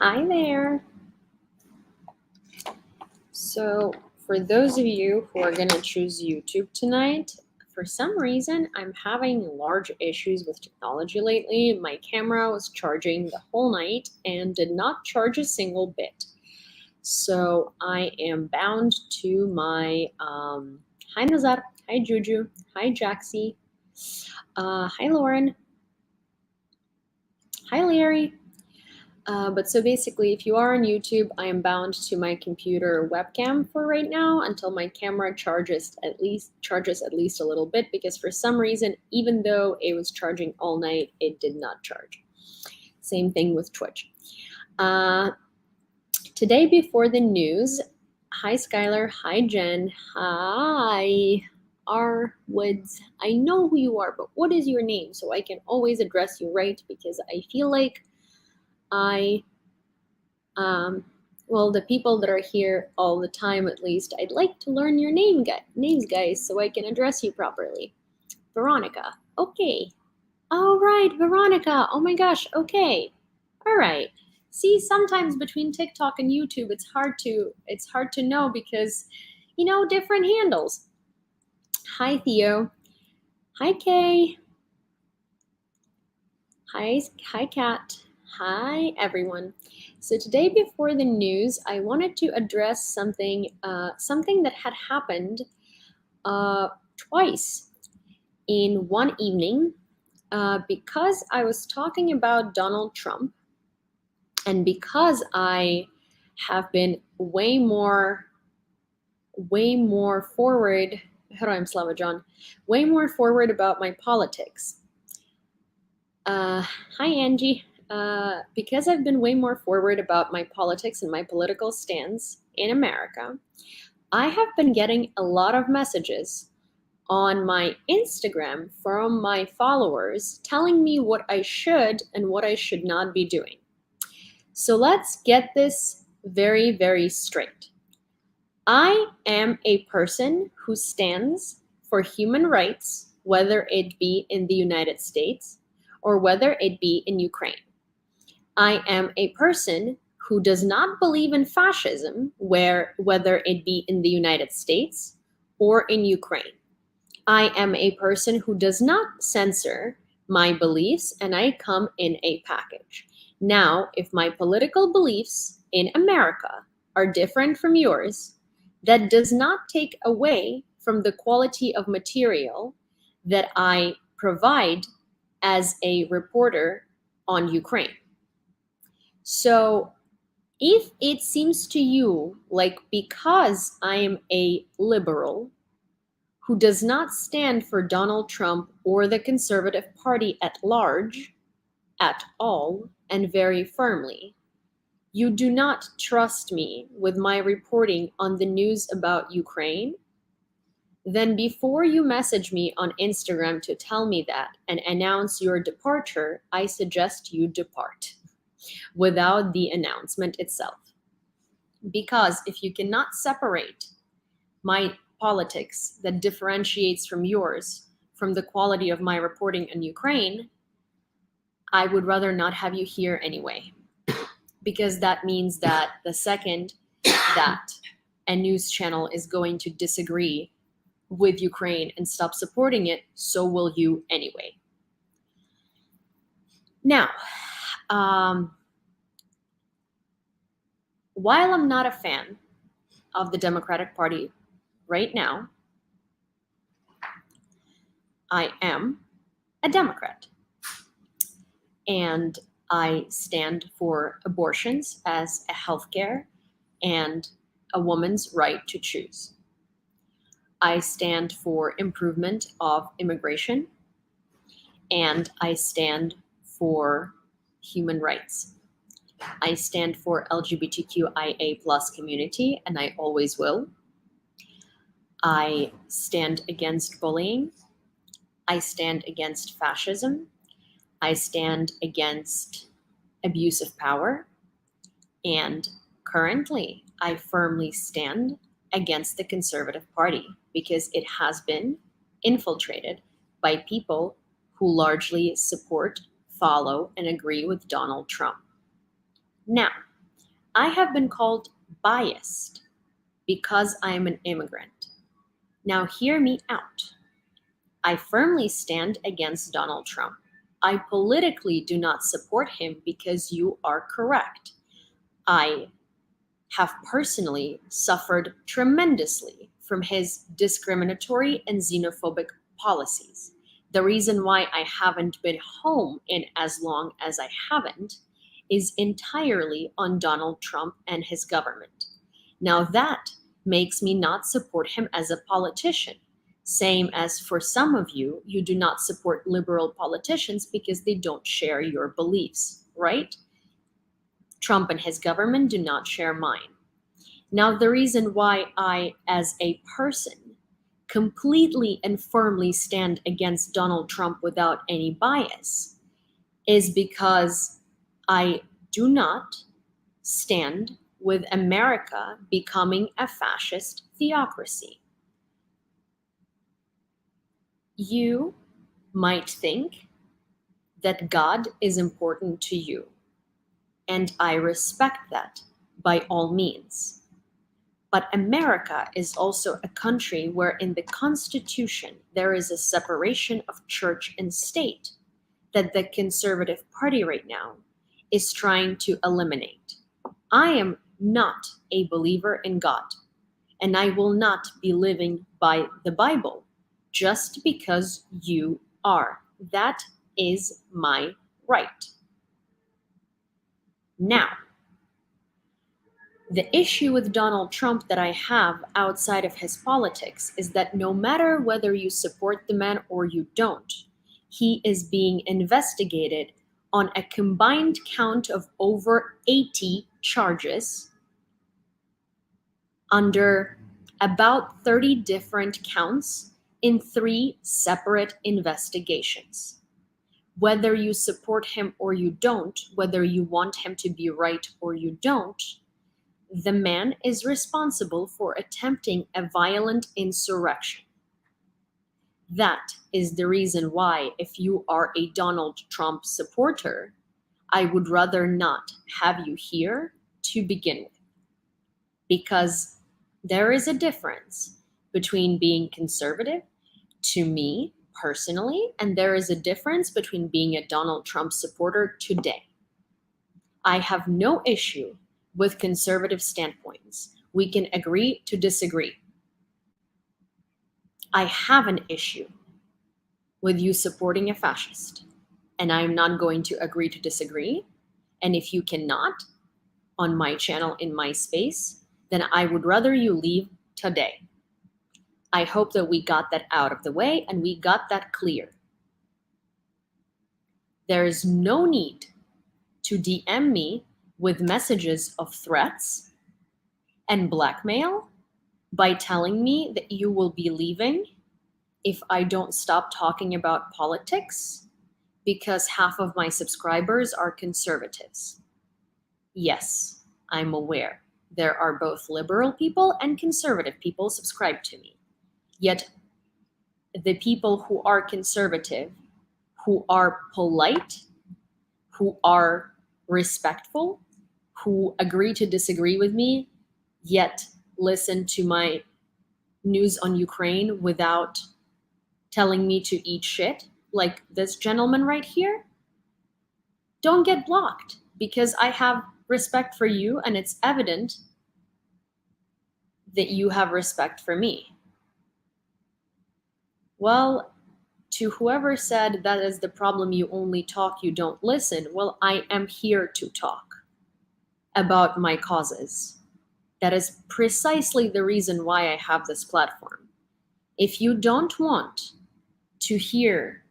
Hi there. So, for those of you who are going to choose YouTube tonight, for some reason, I'm having large issues with technology lately. My camera was charging the whole night and did not charge a single bit. So, I am bound to my. Hi, Nazar. Hi, Juju. Hi, Jaxie. Hi, Lauren. Hi, Larry. But so basically, if you are on YouTube, I am bound to my computer webcam for right now until my camera charges at least a little bit, because for some reason, even though it was charging all night, it did not charge. Same thing with Twitch. Today before the news, hi Skylar, hi Jen, hi R Woods. I know who you are, but what is your name so I can always address you right? Because I feel like well, the people that are here all the time, at least, I'd like to learn your names, guys, so I can address you properly. Veronica. Okay. All right, Veronica. Oh my gosh. Okay. All right. See, sometimes between TikTok and YouTube, it's hard to know because, different handles. Hi, Theo. Hi, Kay. Hi, Kat. Hi, everyone. So today, before the news, I wanted to address something that had happened twice in one evening, because I was talking about Donald Trump, and because I have been way more forward. Heroim Slava John, way more forward about my politics. Hi, Angie. Because I've been way more forward about my politics and my political stance in America, I have been getting a lot of messages on my Instagram from my followers telling me what I should and what I should not be doing. So let's get this very, very straight. I am a person who stands for human rights, whether it be in the United States or whether it be in Ukraine. I am a person who does not believe in fascism, whether it be in the United States or in Ukraine. I am a person who does not censor my beliefs, and I come in a package. Now, if my political beliefs in America are different from yours, that does not take away from the quality of material that I provide as a reporter on Ukraine. So if it seems to you like because I am a liberal who does not stand for Donald Trump or the Conservative Party at large, at all, and very firmly, you do not trust me with my reporting on the news about Ukraine, then before you message me on Instagram to tell me that and announce your departure, I suggest you depart without the announcement itself. Because if you cannot separate my politics that differentiates from yours from the quality of my reporting on Ukraine, I would rather not have you here anyway. Because that means that the second that a news channel is going to disagree with Ukraine and stop supporting it, so will you anyway. Now, while I'm not a fan of the Democratic Party right now, I am a Democrat. And I stand for abortions as a healthcare and a woman's right to choose. I stand for improvement of immigration, and I stand for human rights. I stand for LGBTQIA+ community, and I always will. I stand against bullying. I stand against fascism. I stand against abuse of power. And currently, I firmly stand against the Conservative Party because it has been infiltrated by people who largely support, follow, and agree with Donald Trump. Now, I have been called biased because I am an immigrant. Now, hear me out. I firmly stand against Donald Trump. I politically do not support him because you are correct. I have personally suffered tremendously from his discriminatory and xenophobic policies. The reason why I haven't been home in as long as I haven't is entirely on Donald Trump and his government. Now, that makes me not support him as a politician. Same as for some of you, you do not support liberal politicians because they don't share your beliefs, right? Trump and his government do not share mine. Now, the reason why I, as a person, completely and firmly stand against Donald Trump without any bias is because I do not stand with America becoming a fascist theocracy. You might think that God is important to you, and I respect that by all means. But America is also a country where in the Constitution there is a separation of church and state that the Conservative Party right now is trying to eliminate. I am not a believer in God, and I will not be living by the Bible just because you are. That is my right. Now, the issue with Donald Trump that I have outside of his politics is that no matter whether you support the man or you don't, he is being investigated on a combined count of over 80 charges under about 30 different counts in 3 separate investigations. Whether you support him or you don't, whether you want him to be right or you don't, the man is responsible for attempting a violent insurrection. That is the reason why, if you are a Donald Trump supporter, I would rather not have you here to begin with. Because there is a difference between being conservative, to me personally, and there is a difference between being a Donald Trump supporter today. I have no issue with conservative standpoints. We can agree to disagree. I have an issue with you supporting a fascist, and I'm not going to agree to disagree. And if you cannot, on my channel, in my space, then I would rather you leave today. I hope that we got that out of the way and we got that clear. There is no need to DM me with messages of threats and blackmail by telling me that you will be leaving if I don't stop talking about politics because half of my subscribers are conservatives. Yes, I'm aware. There are both liberal people and conservative people subscribed to me. Yet the people who are conservative, who are polite, who are respectful, who agree to disagree with me, yet listen to my news on Ukraine without telling me to eat shit, like this gentleman right here, don't get blocked because I have respect for you and it's evident that you have respect for me. Well, to whoever said that is the problem, you only talk, you don't listen, well, I am here to talk about my causes. That is precisely the reason why I have this platform. If you don't want to hear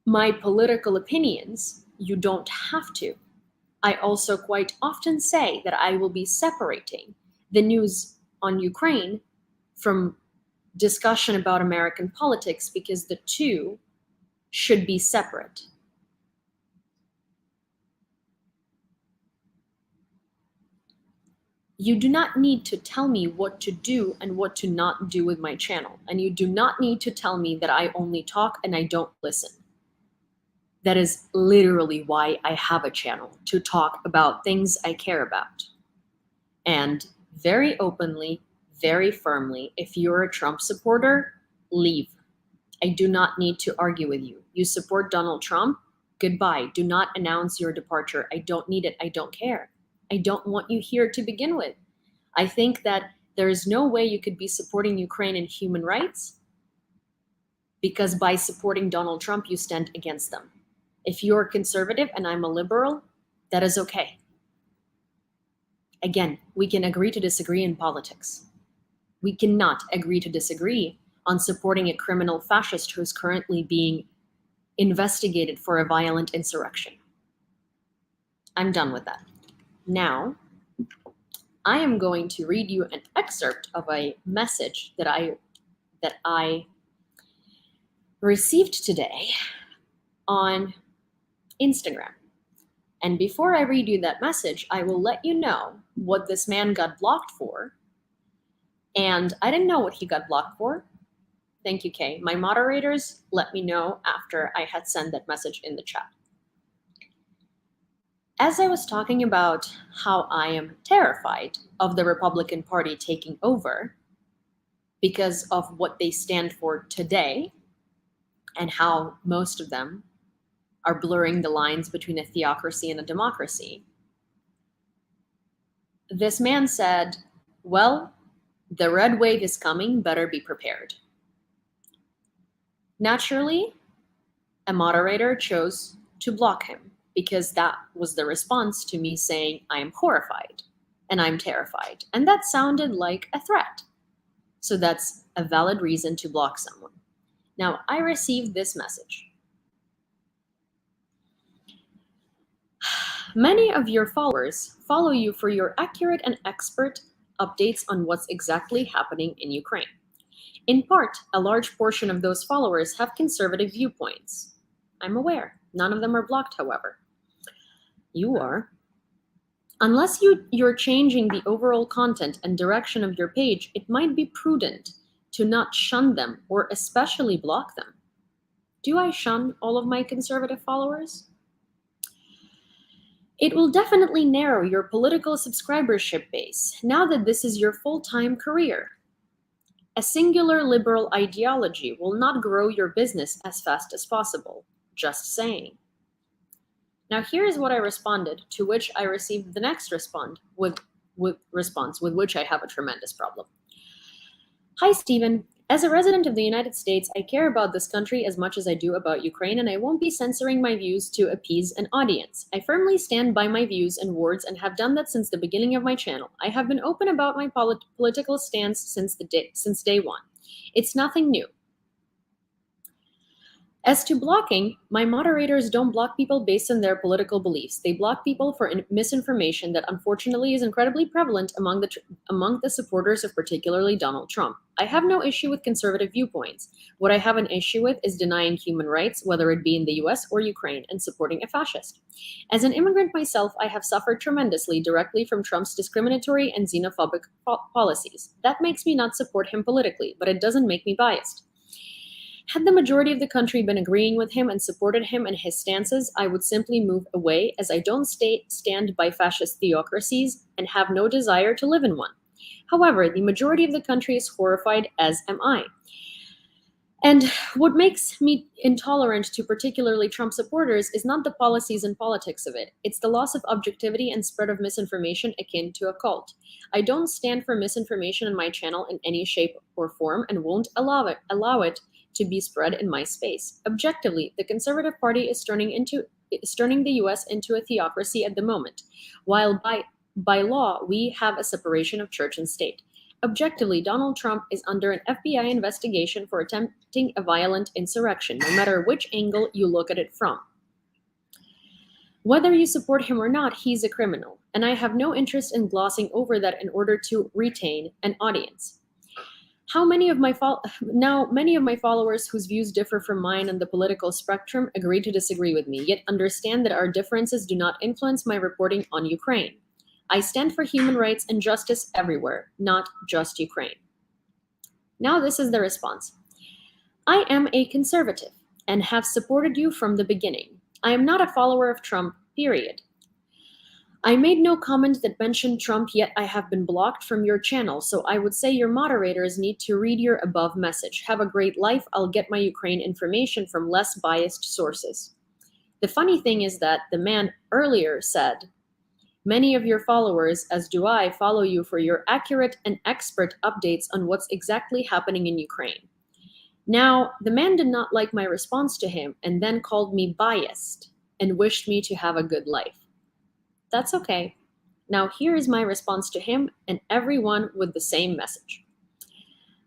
my political opinions, you don't have to. I also quite often say that I will be separating the news on Ukraine from discussion about American politics because the two should be separate. You do not need to tell me what to do and what to not do with my channel. And you do not need to tell me that I only talk and I don't listen. That is literally why I have a channel, to talk about things I care about. and very openly, very firmly, if you're a Trump supporter, leave. I do not need to argue with you. You support Donald Trump? Goodbye. Do not announce your departure. I don't need it. I don't care. I don't want you here to begin with. I think that there is no way you could be supporting Ukraine and human rights, because by supporting Donald Trump, you stand against them. If you're conservative and I'm a liberal, that is okay. Again, we can agree to disagree in politics. We cannot agree to disagree on supporting a criminal fascist who's currently being investigated for a violent insurrection. I'm done with that. Now, I am going to read you an excerpt of a message that I received today on Instagram. And before I read you that message, I will let you know what this man got blocked for. And I didn't know what he got blocked for. Thank you, Kay. My moderators let me know after I had sent that message in the chat. As I was talking about how I am terrified of the Republican Party taking over because of what they stand for today and how most of them are blurring the lines between a theocracy and a democracy, this man said, well, the red wave is coming, better be prepared. Naturally, a moderator chose to block him because that was the response to me saying I am horrified and I'm terrified. And that sounded like a threat. So that's a valid reason to block someone. Now, I received this message. Many of your followers follow you for your accurate and expert updates on what's exactly happening in Ukraine. In part, a large portion of those followers have conservative viewpoints. I'm aware. None of them are blocked, however. You are. Unless you're changing the overall content and direction of your page, it might be prudent to not shun them or especially block them. Do I shun all of my conservative followers? It will definitely narrow your political subscribership base now that this is your full-time career. A singular liberal ideology will not grow your business as fast as possible. Just saying. Now here is what I responded, to which I received the next response, with which I have a tremendous problem. Hi, Stephen. As a resident of the United States, I care about this country as much as I do about Ukraine, and I won't be censoring my views to appease an audience. I firmly stand by my views and words and have done that since the beginning of my channel. I have been open about my political stance since day one. It's nothing new. As to blocking, my moderators don't block people based on their political beliefs. They block people for misinformation that unfortunately is incredibly prevalent among the supporters of particularly Donald Trump. I have no issue with conservative viewpoints. What I have an issue with is denying human rights, whether it be in the US or Ukraine, and supporting a fascist. As an immigrant myself, I have suffered tremendously directly from Trump's discriminatory and xenophobic policies. That makes me not support him politically, but it doesn't make me biased. Had the majority of the country been agreeing with him and supported him and his stances, I would simply move away, as I don't stand by fascist theocracies and have no desire to live in one. However, the majority of the country is horrified, as am I. And what makes me intolerant to particularly Trump supporters is not the policies and politics of it. It's the loss of objectivity and spread of misinformation akin to a cult. I don't stand for misinformation on my channel in any shape or form and won't allow it to be spread in my space. Objectively, the Conservative Party is turning the US into a theocracy at the moment, while by law we have a separation of church and state. Objectively, Donald Trump is under an FBI investigation for attempting a violent insurrection, no matter which angle you look at it from. Whether you support him or not, he's a criminal, and I have no interest in glossing over that in order to retain an audience. Many of my followers whose views differ from mine on the political spectrum agree to disagree with me, yet understand that our differences do not influence my reporting on Ukraine. I stand for human rights and justice everywhere, not just Ukraine. Now this is the response. I am a conservative and have supported you from the beginning. I am not a follower of Trump, period. I made no comment that mentioned Trump, yet I have been blocked from your channel, so I would say your moderators need to read your above message. Have a great life. I'll get my Ukraine information from less biased sources. The funny thing is that the man earlier said, many of your followers, as do I, follow you for your accurate and expert updates on what's exactly happening in Ukraine. Now, the man did not like my response to him and then called me biased and wished me to have a good life. That's okay. Now, here is my response to him and everyone with the same message.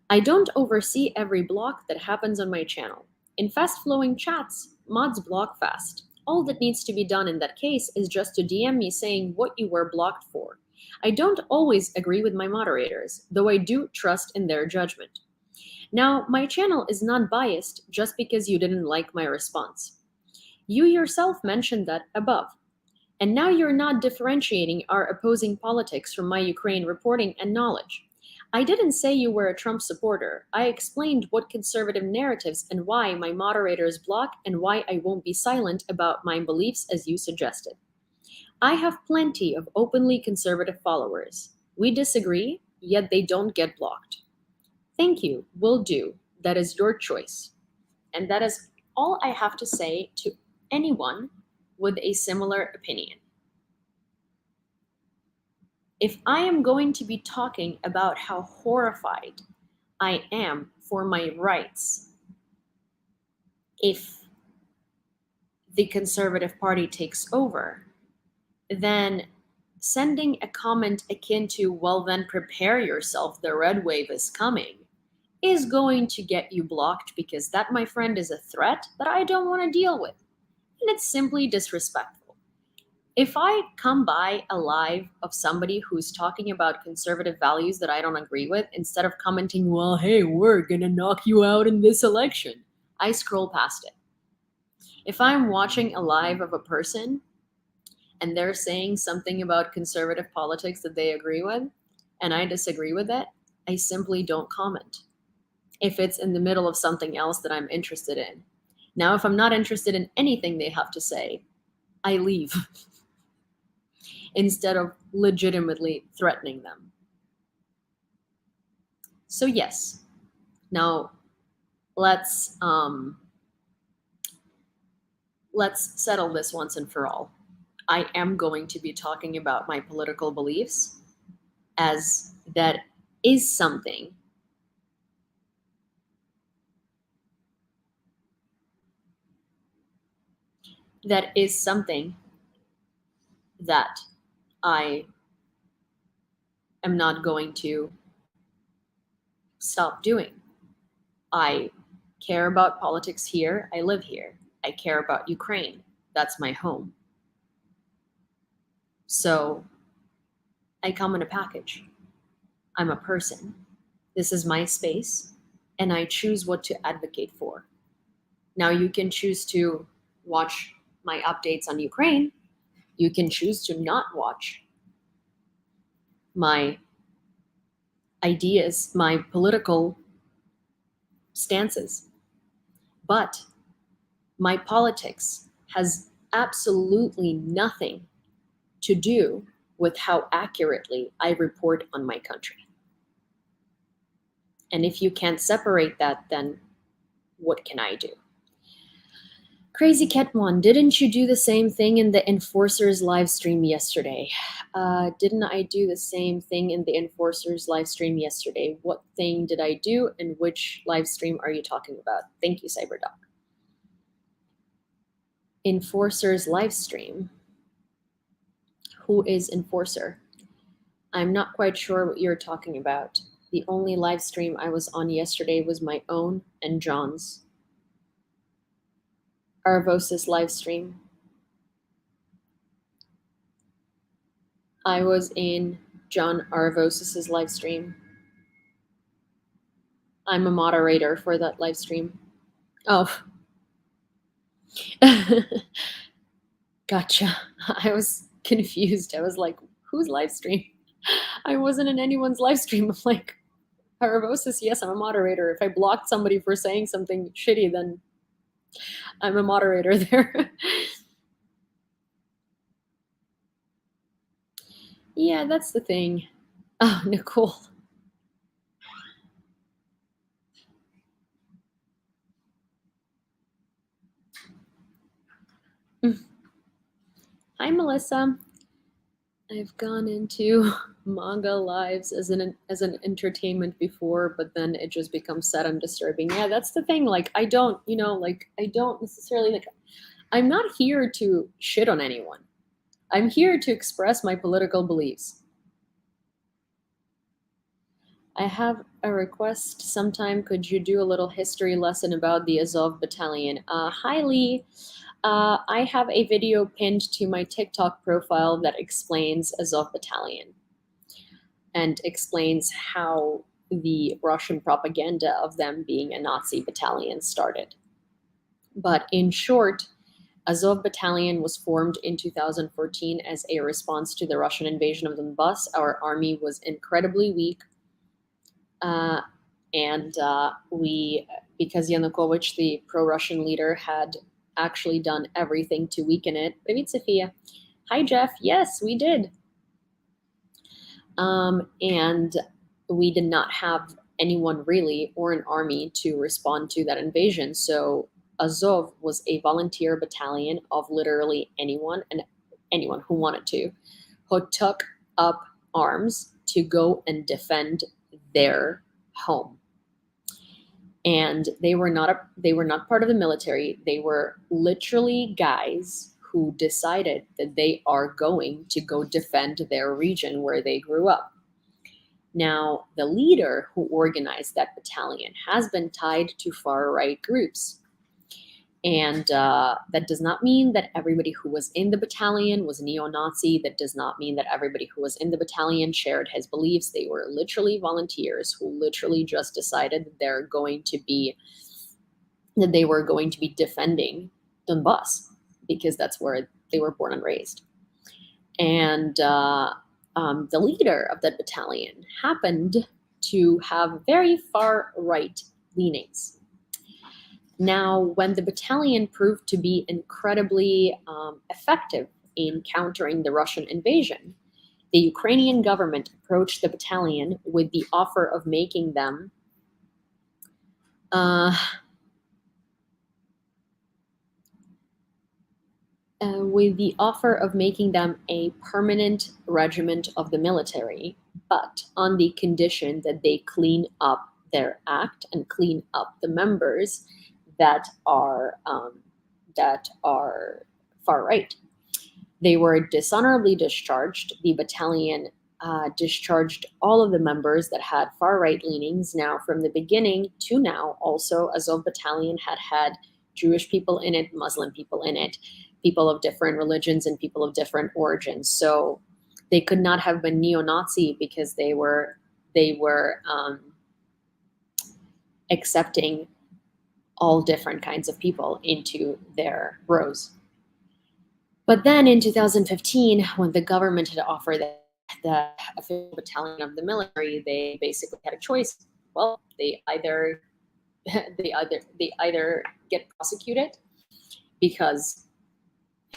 I don't oversee every block that happens on my channel. In fast-flowing chats, mods block fast. All that needs to be done in that case is just to DM me saying what you were blocked for. I don't always agree with my moderators, though I do trust in their judgment. Now, my channel is not biased just because you didn't like my response. You yourself mentioned that above. And now you're not differentiating our opposing politics from my Ukraine reporting and knowledge. I didn't say you were a Trump supporter. I explained what conservative narratives and why my moderators block and why I won't be silent about my beliefs as you suggested. I have plenty of openly conservative followers. We disagree, yet they don't get blocked. Thank you, will do. That is your choice. And that is all I have to say to anyone with a similar opinion. If I am going to be talking about how horrified I am for my rights if the Conservative Party takes over, then sending a comment akin to, well, then prepare yourself, the red wave is coming, is going to get you blocked because that, my friend, is a threat that I don't want to deal with. And it's simply disrespectful. If I come by a live of somebody who's talking about conservative values that I don't agree with, instead of commenting, well, hey, we're gonna knock you out in this election, I scroll past it. If I'm watching a live of a person and they're saying something about conservative politics that they agree with, and I disagree with it, I simply don't comment. If it's in the middle of something else that I'm interested in. Now, if I'm not interested in anything they have to say, I leave instead of legitimately threatening them. So yes, now let's settle this once and for all. I am going to be talking about my political beliefs, as that is something that I am not going to stop doing. I care about politics here. I live here. I care about Ukraine. That's my home. So I come in a package. I'm a person. This is my space, and I choose what to advocate for. Now, you can choose to watch my updates on Ukraine. You can choose to not watch my ideas, my political stances. But my politics has absolutely nothing to do with how accurately I report on my country. And if you can't separate that, then what can I do? Crazy Cat One, didn't you do the same thing in the Enforcers live stream yesterday? Didn't I do the same thing in the Enforcers live stream yesterday? What thing did I do, and which live stream are you talking about? Thank you, Cyberdoc. Enforcers live stream. Who is Enforcer? I'm not quite sure what you're talking about. The only live stream I was on yesterday was my own and John's. Arvosis live stream. I was in John Arvosis's live stream. I'm a moderator for that live stream. Oh. Gotcha. I was confused. I was like, whose live stream? I wasn't in anyone's live stream. I'm like, Arvosis, yes, I'm a moderator. If I blocked somebody for saying something shitty, then I'm a moderator there. Yeah, that's the thing. Oh, Nicole. Hi, Melissa. I've gone into manga lives as an entertainment before, but then it just becomes sad and disturbing. Yeah, that's the thing. Like, I don't, I don't necessarily like. I'm not here to shit on anyone. I'm here to express my political beliefs. I have a request. Sometime could you do a little history lesson about the Azov Battalion? Hi, Lee. I have a video pinned to my TikTok profile that explains Azov Battalion and explains how the Russian propaganda of them being a Nazi battalion started. But in short, Azov Battalion was formed in 2014 as a response to the Russian invasion of Donbass. Our army was incredibly weak, uh, and because Yanukovych, the pro-Russian leader, had actually done everything to weaken it. Привет, Sophia. Hi, Jeff. Yes, we did. And we did not have anyone really or an army to respond to that invasion. So Azov was a volunteer battalion of literally anyone and anyone who wanted to, who took up arms to go and defend their home. And they were not part of the military. They were literally guys who decided that they are going to go defend their region where they grew up. Now, the leader who organized that battalion has been tied to far-right groups. And that does not mean that everybody who was in the battalion was neo-Nazi. That does not mean that everybody who was in the battalion shared his beliefs. They were literally volunteers who literally just decided that they were going to be defending Donbass because that's where they were born and raised. And the leader of that battalion happened to have very far-right leanings. Now, when the battalion proved to be incredibly effective in countering the Russian invasion, the Ukrainian government approached the battalion with the offer of making them a permanent regiment of the military, but on the condition that they clean up their act and clean up the members that are far right. They were dishonorably discharged. The battalion discharged all of the members that had far right leanings. Now, from the beginning to now, also Azov Battalion had Jewish people in it, Muslim people in it, people of different religions and people of different origins. So they could not have been neo-Nazi because they were accepting all different kinds of people into their rows. But then in 2015, when the government had offered the official battalion of the military, they basically had a choice. Well, they either get prosecuted because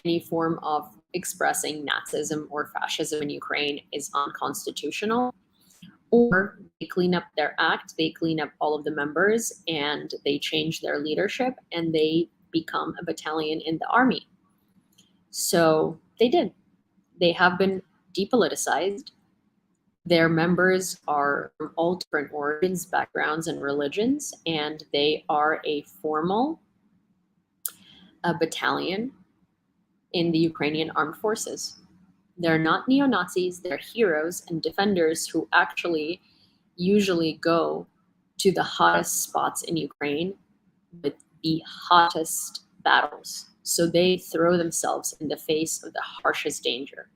any form of expressing Nazism or fascism in Ukraine is unconstitutional, or they clean up their act, they clean up all of the members, and they change their leadership, and they become a battalion in the army. So they did. They have been depoliticized. Their members are from all different origins, backgrounds, and religions, and they are a formal battalion in the Ukrainian armed forces. They're not neo-Nazis, they're heroes and defenders who actually usually go to the hottest spots in Ukraine with the hottest battles. So they throw themselves in the face of the harshest danger.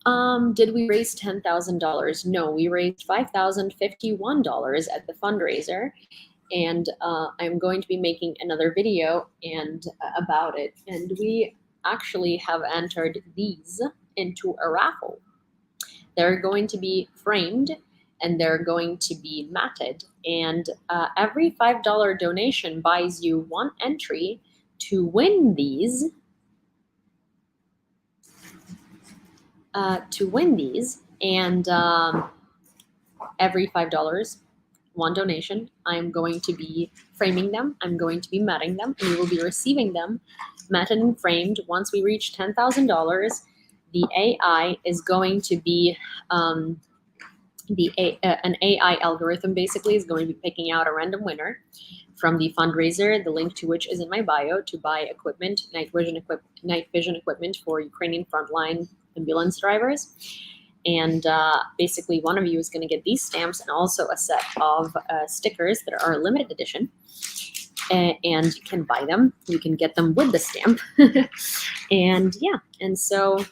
Did we raise $10,000? No, we raised $5,051 at the fundraiser. And I'm going to be making another video about it. And we actually have entered these into a raffle. They're going to be framed and they're going to be matted. And every $5 donation buys you one entry to win these to win these. And every $5, one donation, I'm going to be framing them. I'm going to be matting them, and you will be receiving them matted and framed. Once we reach $10,000, the AI is going to be an AI algorithm basically is going to be picking out a random winner from the fundraiser, the link to which is in my bio, to buy equipment, night vision equipment for Ukrainian frontline ambulance drivers. And basically, one of you is going to get these stamps and also a set of stickers that are limited edition. And you can buy them. You can get them with the stamp. And yeah, and so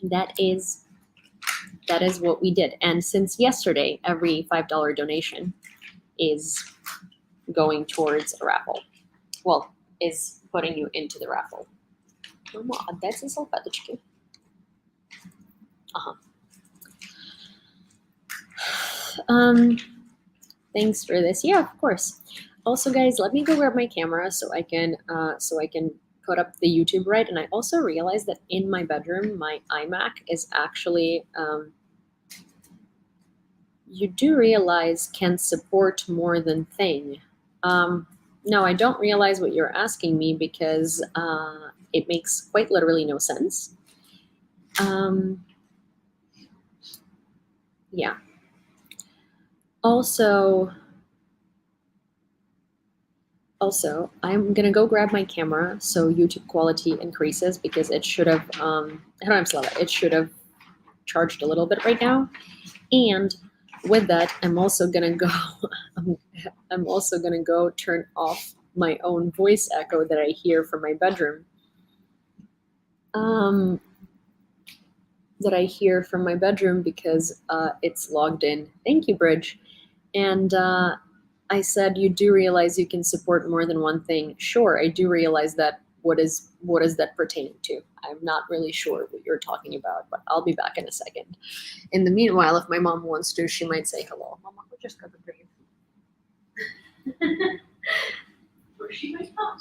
that is what we did. And since yesterday, every $5 donation is going towards a raffle. Well, is putting you into the raffle. That's salfetочки. Thanks for this. Yeah, of course. Also, guys, let me go grab my camera so I can put up the YouTube right. And I also realized that in my bedroom, my iMac is actually you do realize can support more than thing. No, I don't realize what you're asking me because it makes quite literally no sense. Yeah. Also, I'm gonna go grab my camera so YouTube quality increases because it should have it should have charged a little bit right now. And with that, I'm also gonna go turn off my own voice echo that I hear from my bedroom. Because it's logged in. Thank you, Bridge. And I said, you do realize you can support more than one thing. Sure, I do realize that. What is that pertaining to? I'm not really sure what you're talking about, but I'll be back in a second. In the meanwhile, if my mom wants to, she might say hello. Mama, we just got to breathe. Or she might not.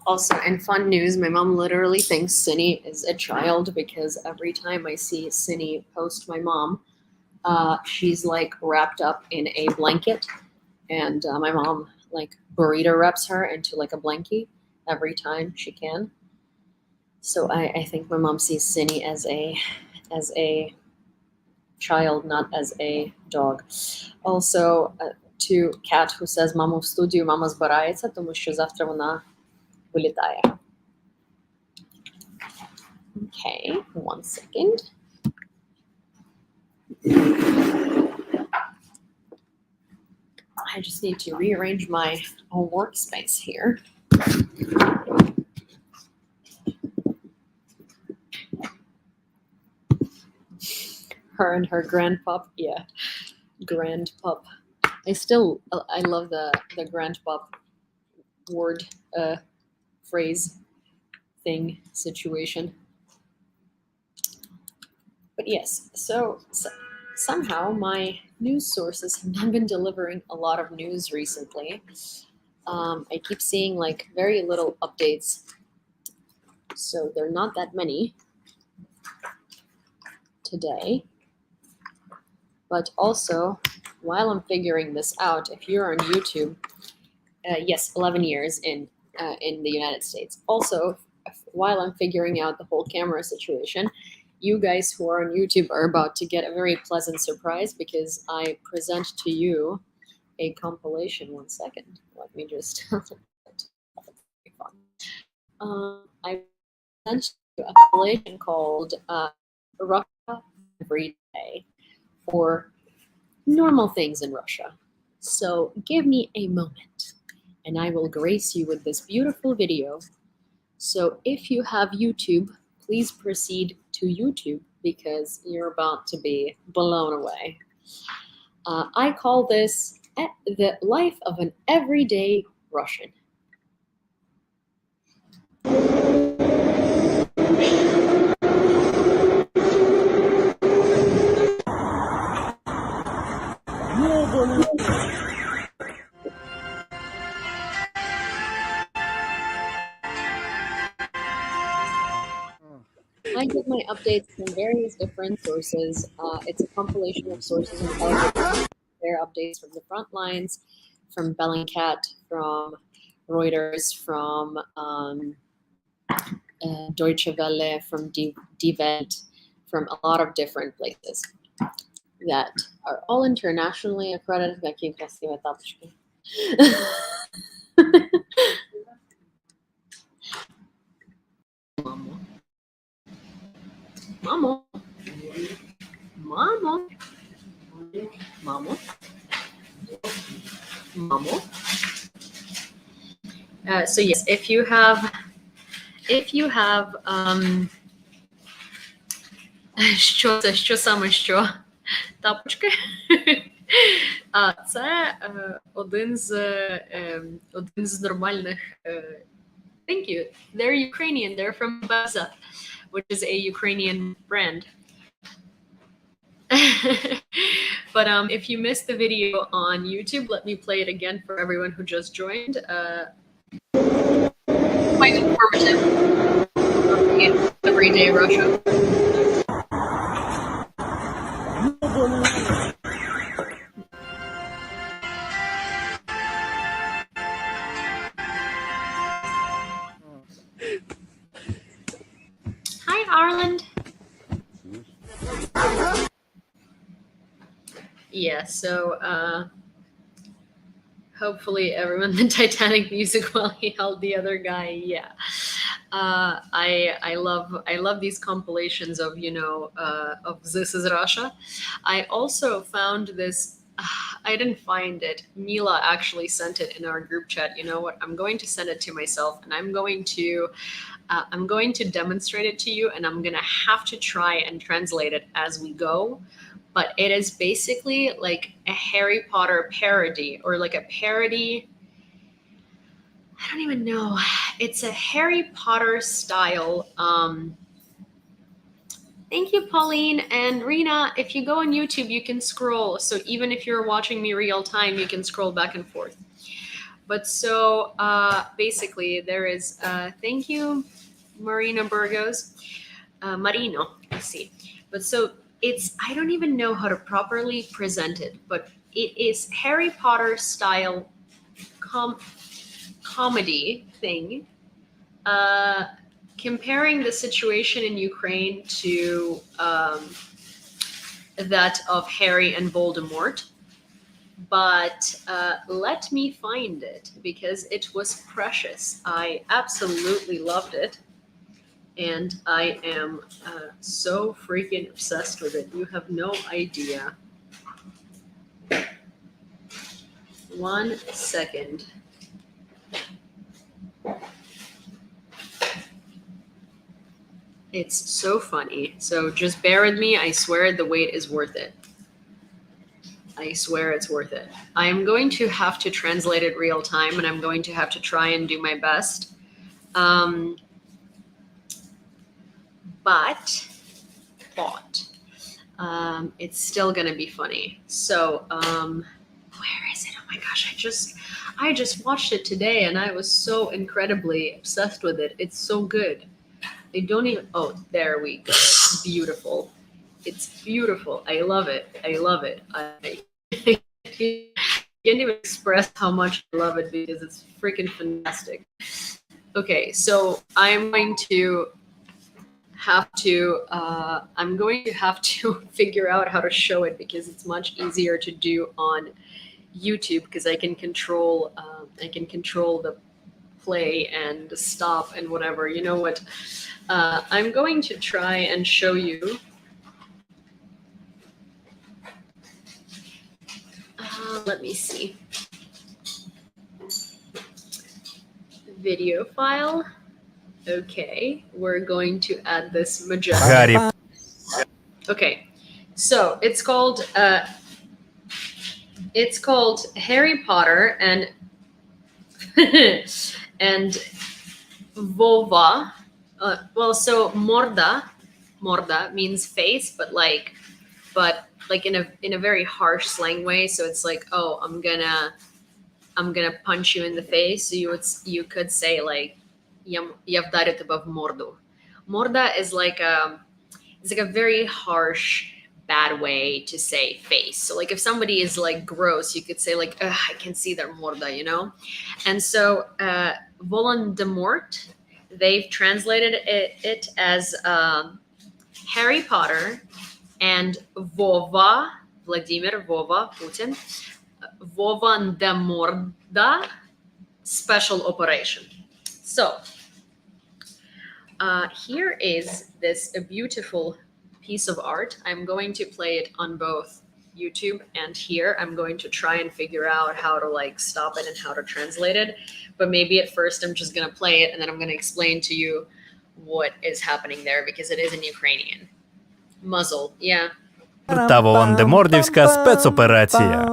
Also, in fun news, my mom literally thinks Cindy is a child because every time I see Cindy post my mom, she's like wrapped up in a blanket, and my mom like burrito wraps her into like a blankie every time she can. So I think my mom sees Cindy as a child, not as a dog. Also, to Kat who says, "Мамо, в студію, мама збирається, тому що завтра вона вилітає." Okay, 1 second. I just need to rearrange my whole workspace here. Her and her grandpup, yeah, grandpup. I love the grandpup word, phrase, thing, situation. But yes, so somehow my news sources have not been delivering a lot of news recently. I keep seeing like very little updates, so they're not that many today. But also, while I'm figuring this out, if you're on YouTube, yes, 11 years in the United States. Also, while I'm figuring out the whole camera situation, you guys who are on YouTube are about to get a very pleasant surprise because I present to you a compilation. 1 second. Let me just. I sent you a compilation called Russia Every Day, for normal things in Russia. So give me a moment and I will grace you with this beautiful video. So if you have YouTube, please proceed to YouTube because you're about to be blown away. I call this the life of an everyday Russian. I get my updates from various different sources. It's a compilation of sources and their updates from the front lines, from Bellingcat, from Reuters, from Deutsche Welle, from Die Welt, from a lot of different places that are all internationally accredited. Какие красивые тапочки. Mamo. Mamo. Mamo. Mamo. So yes, if you have що саме що? Тапочки? Це один з нормальних. Thank you. They're Ukrainian. They're from Baza, which is a Ukrainian brand. But if you missed the video on YouTube, let me play it again for everyone who just joined. Quite informative. Everyday Russia. Hi, Arland. Yeah, so hopefully everyone the Titanic music while he held the other guy. Yeah. I love these compilations of of This Is Russia. I also found this. I didn't find it. Mila actually sent it in our group chat. You know what? I'm going to send it to myself, and I'm going to demonstrate it to you, and I'm gonna have to try and translate it as we go. But it is basically like a Harry Potter parody, or like a parody. I don't even know. It's a Harry Potter style. Thank you, Pauline and Rena. If you go on YouTube, you can scroll. So even if you're watching me real time, you can scroll back and forth. But so basically, there is. Thank you, Marina Burgos. Marino, I see. But so it's. I don't even know how to properly present it, but it is Harry Potter style comedy thing, comparing the situation in Ukraine to that of Harry and Voldemort. But let me find it because it was precious. I absolutely loved it. And I am so freaking obsessed with it. You have no idea. 1 second. It's so funny. So just bear with me. I swear the wait is worth it. I swear it's worth it. I am going to have to translate it real time, and I'm going to have to try and do my best. But it's still going to be funny. So where is it? Oh my gosh, I just watched it today, and I was so incredibly obsessed with it. It's so good. They don't even. Oh, there we go. It's beautiful. It's beautiful. I love it. I love it. I can't even express how much I love it because it's freaking fantastic. Okay, so I'm going to have to figure out how to show it because it's much easier to do on YouTube because I can control the play and stop and whatever. You know what? I'm going to try and show you. Let me see. Video file. Okay, we're going to add this magenta. Гаррі. Okay, so it's called Harry Potter and and Vova. Well, so morda means face, but like in a very harsh slang way. So it's like, oh, I'm gonna punch you in the face. So you could say like, я вдарю тебе в морду. Morda is like it's like a very harsh, bad way to say face. So like if somebody is like gross, you could say like, I can see their morda, you know? And so Voldemort, they've translated it as Harry Potter and Vova, Vladimir Vova, Putin, Voldemorda, special operation. So here is this beautiful piece of art. I'm going to play it on both YouTube and here. I'm going to try and figure out how to like stop it and how to translate it. But maybe at first I'm just going to play it and then I'm going to explain to you what is happening there because it is in Ukrainian. Muzzle, yeah. Та Волан-де-Мордівська спецоперація.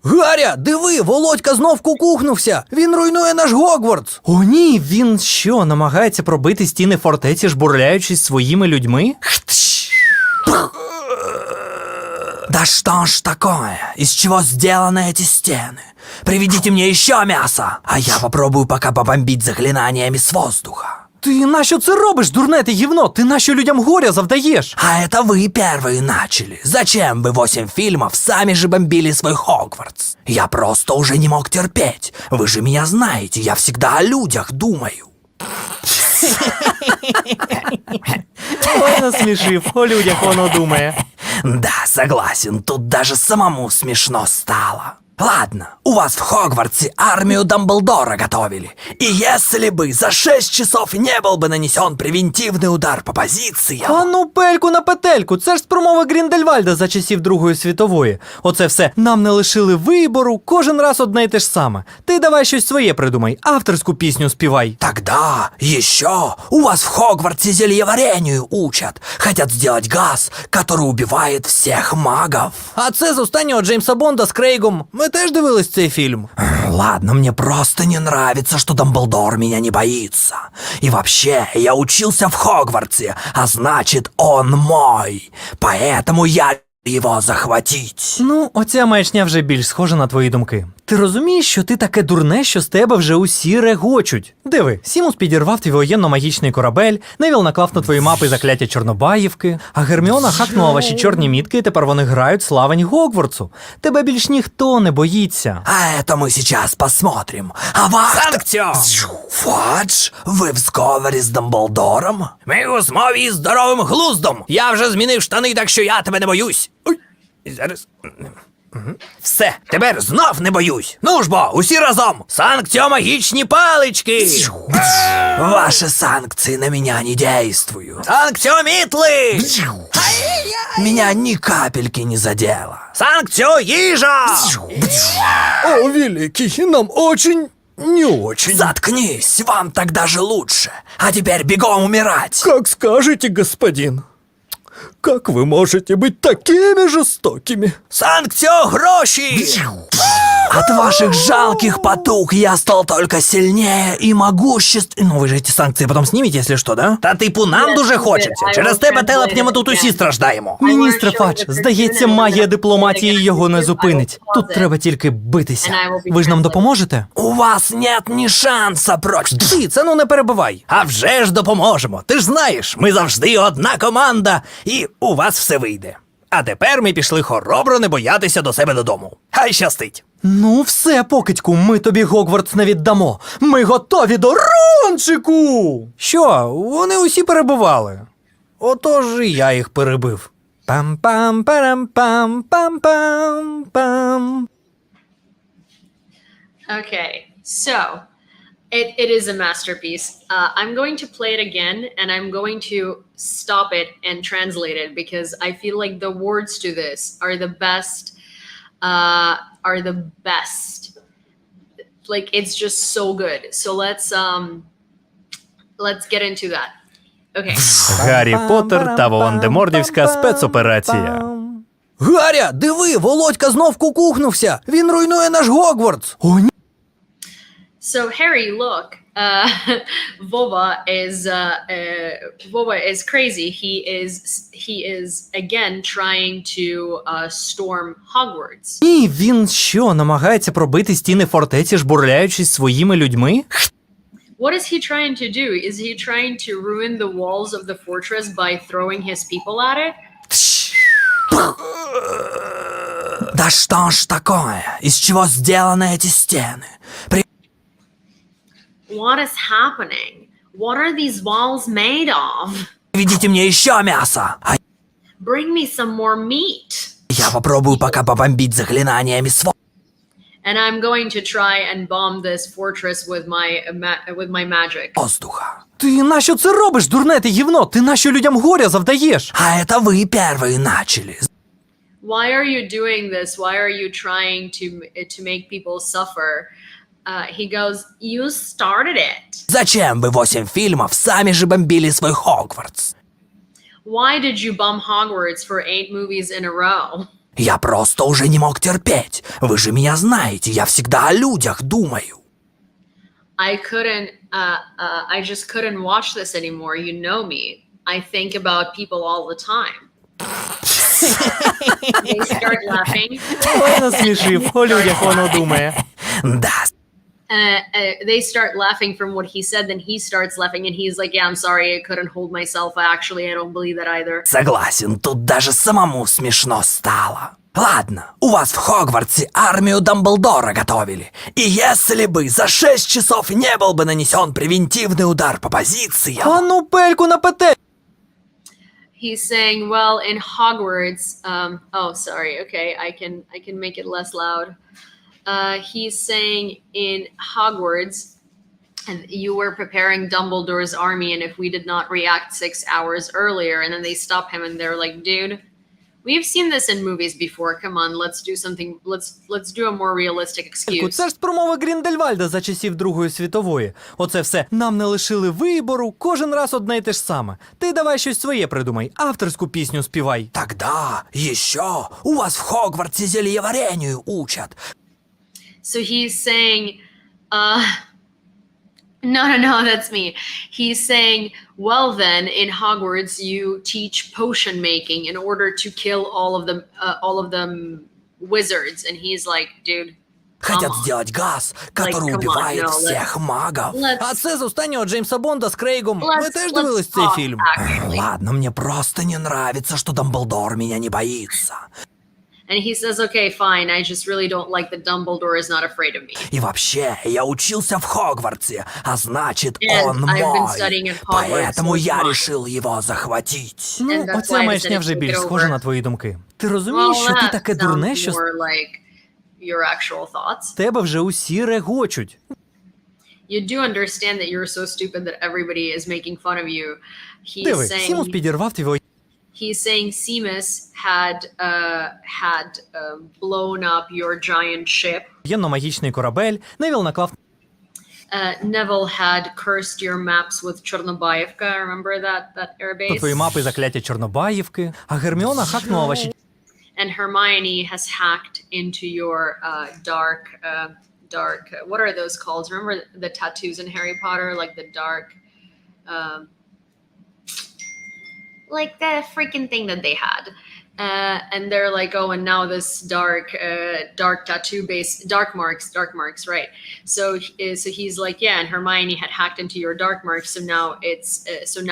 Гаря, диви, Володька знов кукухнувся. Він руйнує наш Гогвартс. О ні, він що, намагається пробити стіни фортеці, жбурляючись своїми людьми? Да что ж такое? Из чего сделаны эти стены? Приведите мне еще мясо, а я попробую пока побомбить заклинаниями с воздуха. Ти нащо це робиш, дурне ти гівно? Ти нащо людям горя завдаєш? А это вы первые начали. Зачем вы 8 фильмов сами же бомбили свой Хогвартс? Я просто уже не мог терпеть. Вы же меня знаете, я всегда о людях думаю. Ой, насмішив, о людях воно думає. Да, согласен, тут даже самому смешно стало. Ладно, у вас в Хогвартсе армию Дамблдора готовили. И если бы за 6 часов не был бы нанесен превентивный удар по позициям... А ну пельку на петельку, це ж з промови Гріндельвальда за часів Другої світової. Оце все, нам не лишили вибору, кожен раз одне й те ж саме. Ти давай щось своє придумай, авторську пісню співай. Тогда еще у вас в Хогвартсе зельеварению учат. Хотят сделать газ, который убивает всех магов. А це з останнього Джеймса Бонда з Крейгом. Ми теж дивились цей фільм. Ладно, мне просто не нравится, что Дамблдор меня не боится. И вообще, я учился в Хогвартсе, а значит, он мой. Поэтому я його захватить. Ну, оця маячня вже більш схожа на твої думки. Ти розумієш, що ти таке дурне, що з тебе вже усі регочуть? Диви, Сімус підірвав твій воєнно-магічний корабель, Невіл наклав на твої мапи закляття Чорнобаївки, а Герміона хакнула ваші чорні мітки, і тепер вони грають славень Гогвартсу. Тебе більш ніхто не боїться. А это мы сейчас посмотрим. А вас... Санкцію! Фадж, ви в зговорі з Дамблдором? Ми у змові із здоровим глуздом. Я вже змінив штани, так що я тебе не боюсь. Ой, зараз... Все, тепер знов не боюсь. Ну ж бо, усі разом. Санкцію магічні палички. Ваши санкции на меня не действуют. Санкцію мітли. Меня ни капельки не задело. Санкцію їжа. О, великий, нам очень... не очень. Заткнись, вам так даже лучше. А теперь бегом умирать. Как скажете, господин. Как вы можете быть такими жестокими? Санкцию гроши! От ваших жалких потуг я стал только сильнее и могущественнее. Ну ви ж эти санкції потім снимете, якщо що, да? Та типу нам дуже хочеться. Через тебе, телепня, ми тут усі страждаємо. Міністре Фадж, здається, магія дипломатії його не зупинить. Тут треба тільки битися. Ви ж нам допоможете? У вас нет ни шанса проч... Ти, це ну не перебивай. А вже ж допоможемо. Ти ж знаєш, ми завжди одна команда, і у вас все вийде. А тепер ми пішли хоробро не боятися до себе додому. Хай щастить. Ну все, покидьку, ми тобі Гогвартс не віддамо. Ми готові до рончику! Що, вони усі перебивали. Отож і я їх перебив. Пам-пам-парам-пам-пам-пам. Okay, so It is a masterpiece. I'm going to play it again, and I'm going to stop it and translate it because I feel like the words to this are the best. Are the best. Like it's just so good. So let's get into that. Okay. Гаррі Поттер та Волан-де-Мордівська спецоперація. Гаря, диви, Володька знов кукухнувся. Він руйнує наш Гогвартс. О, ні. So Harry, look, Vova is crazy. He is again trying to storm Hogwarts. Ні, він що, намагається пробити стіни фортеці, жбурляючись своїми людьми? What is he trying to do? Is he trying to ruin the walls of the fortress by throwing his people at it? Да что ж такое? Из чего сделаны эти стены? What is happening? What are these walls made of? Приведите мне еще мясо. А Bring me some more meat. я попробую пока побомбить заклинаниями And I'm going to try and bomb this fortress with my magic. воздуха. Ти нащо це робиш, дурне ти гівно? Ти нащо людям горя завдаєш? А это вы первые начали. Why are you doing this? Why are you trying to make people suffer? He goes, you started it. Зачем вы 8 фильмов сами же бомбили свой Хогвартс? Why did you bomb Hogwarts for 8 movies in a row? Я просто уже не мог терпеть. Вы же меня знаете, я всегда о людях думаю. I just couldn't watch this anymore. You know me. I think about people all the time. They start laughing. Ой, насмішив, о людях воно думає. Да, They start laughing from what he said. Then he starts laughing, and he's like, "Yeah, I'm sorry, I couldn't hold myself. I don't believe that either." согласен, тут даже самому смешно стало. Ладно, у вас в Хогвартсе армию Дамблдора готовили. И если бы за 6 часов не был бы нанесен превентивный удар по позициям... А ну пельку на пете! He's saying, "Well, in Hogwarts." Oh, sorry. Okay, I can make it less loud. He's saying in Hogwarts, and you were preparing Dumbledore's army, and if we did not react 6 hours earlier, and then they stop him, and they're like, "Dude, we've seen this in movies before. Come on, let's do something. Let's do a more realistic excuse." Це ж з промови Гріндельвальда за часів Другої світової. Оце все. Нам не лишили вибору, кожен раз одне й те ж саме. Ти давай щось своє придумай, авторську пісню співай. Тогда еще у вас в Хогвартсе зельеварению учат. So he's saying, no, that's me. He's saying, well, then in Hogwarts you teach potion making in order to kill all of them wizards. And he's like, dude, Хотят come on. сделать газ, который come on, убивает no, всех магов. А це з останнього Джеймса Бонда з Крейгом. Ви Let's- теж let's дивились цей talk, фільм? actually. Ладно, мне просто не нравится, что Дамблдор меня не боится. And he says, okay, fine. I just really don't like that Dumbledore is not afraid of me. И вообще, я учился в Хогвартсе, а значит, And он I've been мой. studying at Hogwarts, Поэтому so я it's mine. решил его захватить. Ну, And that's why оця I маячня decided вже to більш take it схожа over. на твої думки. Ти розумієш, що ти that таке дурне, sounds що з more like your actual thoughts. тебе вже усі регочуть. You do understand that you're so stupid that everybody is making fun of you. Диви, Сімус підірвав твій He's saying Seamus had blown up your giant ship. воєнно-магічний корабель, Невіл наклав Neville had cursed your maps with Chornobyevka. Remember that на airbase? твої мапи закляття Чорнобаївки, а Герміона хакнула ваші And Hermione has hacked into your dark. What are those called? Remember the tattoos in Harry Potter, like the dark, like the freaking thing that they had. And they're like, oh, and now this dark tattoo base, dark marks, right? So he's like, yeah, and Hermione had hacked into your dark marks, so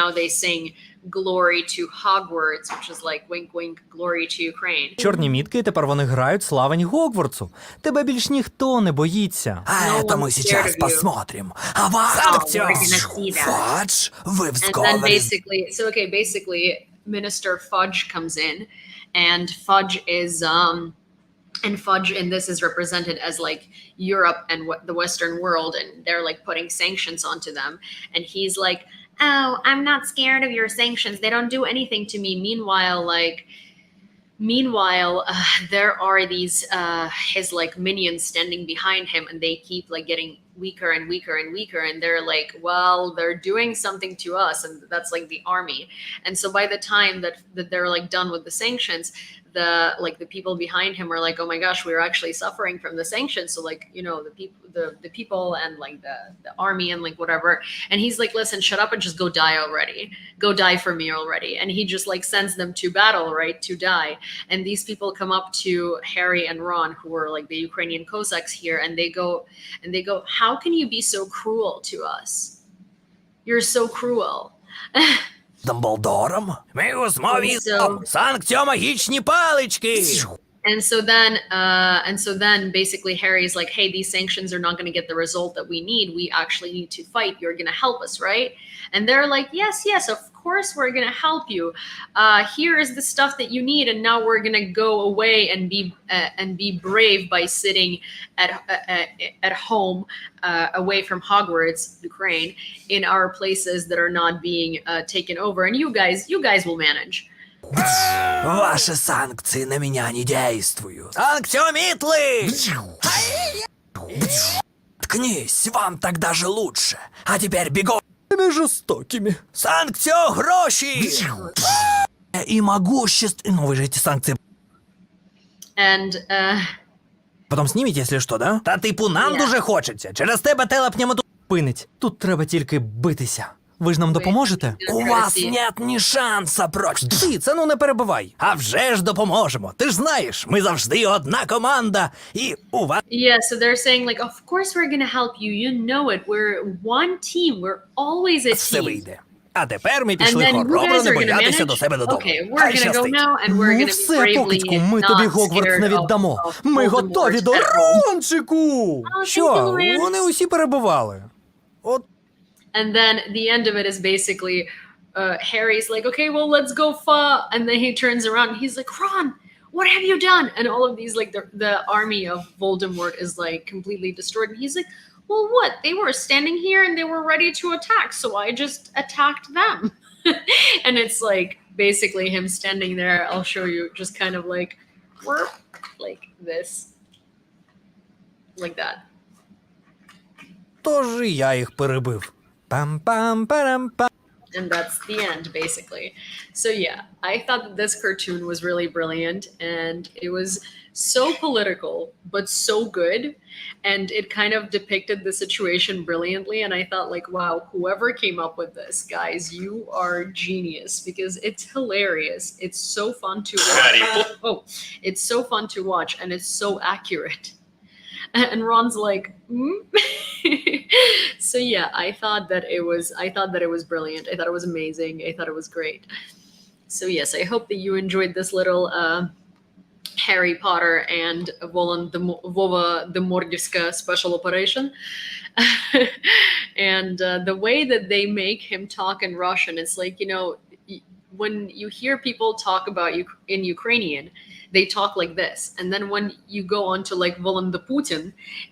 now they sing "Glory to Hogwarts," which is like wink, wink, glory to Ukraine. чорні мітки, і тепер вони грають славень Гогвартсу. Тебе більш ніхто не боїться. А No это one's мы scared сейчас of you. посмотрим. А вас... Oh, we're gonna see that. Фадж, вы в And then сговоре... basically, Minister Fudge comes in, and Fudge and Fudge in this is represented as like Europe and what the Western world, and they're like putting sanctions onto them, and he's like, oh, I'm not scared of your sanctions, they don't do anything to me. Meanwhile, there are these his like minions standing behind him, and they keep like getting weaker and weaker and weaker, and they're like, well, they're doing something to us, and that's like the army. And so by the time that they're like done with the sanctions, the people behind him are like, oh my gosh, we're actually suffering from the sanctions. So like, you know, the people and like the army and like whatever. And he's like, listen, shut up and just go die already. Go die for me already. And he just like sends them to battle, right, to die. And these people come up to Harry and Ron, who are like the Ukrainian Cossacks here, and they go, how can you be so cruel to us? You're so cruel. Дамблдором? Ми у змові So- санкціомагічні палички. And so then basically Harry's like, hey, these sanctions are not going to get the result that we need. We actually need to fight. You're going to help us, right? And they're like, yes, of course we're going to help you. Here is the stuff that you need, and now we're going to go away and be brave by sitting at home away from Hogwarts, Ukraine, in our places that are not being taken over. And you guys will manage. Ваши санкции на меня не действуют. Санкціомітли! Ткнись, вам так даже лучше. А теперь бегом. Жестокими. Санкціогроші! И могуществ... Ну, вы же эти санкции And Потім зніміть, якщо що, да? Та типу нам Yeah. дуже хочеться. Через тебе телепнемо тут. Пинить. Тут треба тільки битися. Ви ж нам допоможете? У вас нет ни шанса проч... Ти, це ну не перебивай. А вже ж допоможемо. Ти ж знаєш, ми завжди одна команда. І у вас yeah, so they're saying like, of course we're going to help you. You know it. We're one team. We're always a все team. вийде. А тепер ми And пішли then you хоробро guys не are going to боятися до manage. себе додому. Okay, we're Хай going to go щастить. now, and we're going to be все, bravely покидьку, ми тобі not Гогвартс scared не of віддамо. Ми Voldemort готові до at all. рончику! Oh, thank Що? you, Lance. Вони усі перебивали. От And then the end of it is basically Harry's like, okay, well, let's go far. And then he turns around and he's like, Ron, what have you done? And all of these, like the army of Voldemort is like completely destroyed. And he's like, well, what? They were standing here and they were ready to attack. So I just attacked them. And it's like basically him standing there. I'll show you, just kind of like this. Like that. тож і я їх перебив. Пам-пам-парам-пам. And that's the end, basically. So yeah, I thought that this cartoon was really brilliant, and it was so political but so good, and it kind of depicted the situation brilliantly. And I thought like, wow, whoever came up with this, guys, you are genius, because it's hilarious. It's so fun to watch. It's so fun to watch, and it's so accurate. And Ron's like, so yeah, I thought that it was brilliant. I thought it was amazing. I thought it was great. So yes, I hope that you enjoyed this little Harry Potter and Vova the Mordivska special operation. And the way that they make him talk in Russian, it's like, you know, when you hear people talk about you in Ukrainian, they talk like this. And then when you go on to like Volan the Putin,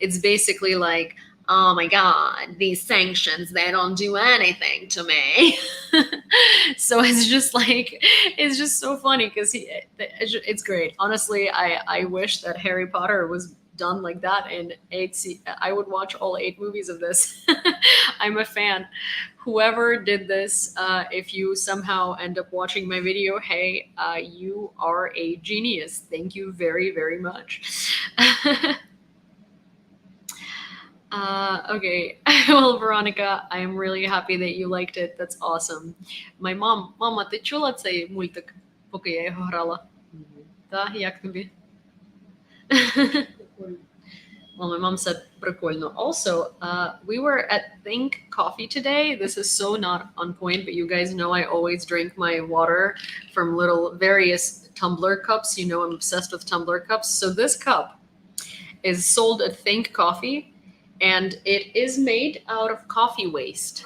it's basically like, oh my God, these sanctions, they don't do anything to me. So it's just so funny because it's great. Honestly, I wish that Harry Potter was done like that in 8 I would watch all 8 movies of this. I'm a fan. Whoever did this, if you somehow end up watching my video, hey, you are a genius. Thank you very, very much. Okay. Well, Veronica, I am really happy that you liked it. That's awesome. My mama, ти чула цей мультик, поки я його грала? Так, як тобі? Well, my mom said прикольно. Also, we were at Think Coffee today. This is so not on point, but you guys know I always drink my water from little various tumbler cups. You know I'm obsessed with tumbler cups. So this cup is sold at Think Coffee, and it is made out of coffee waste.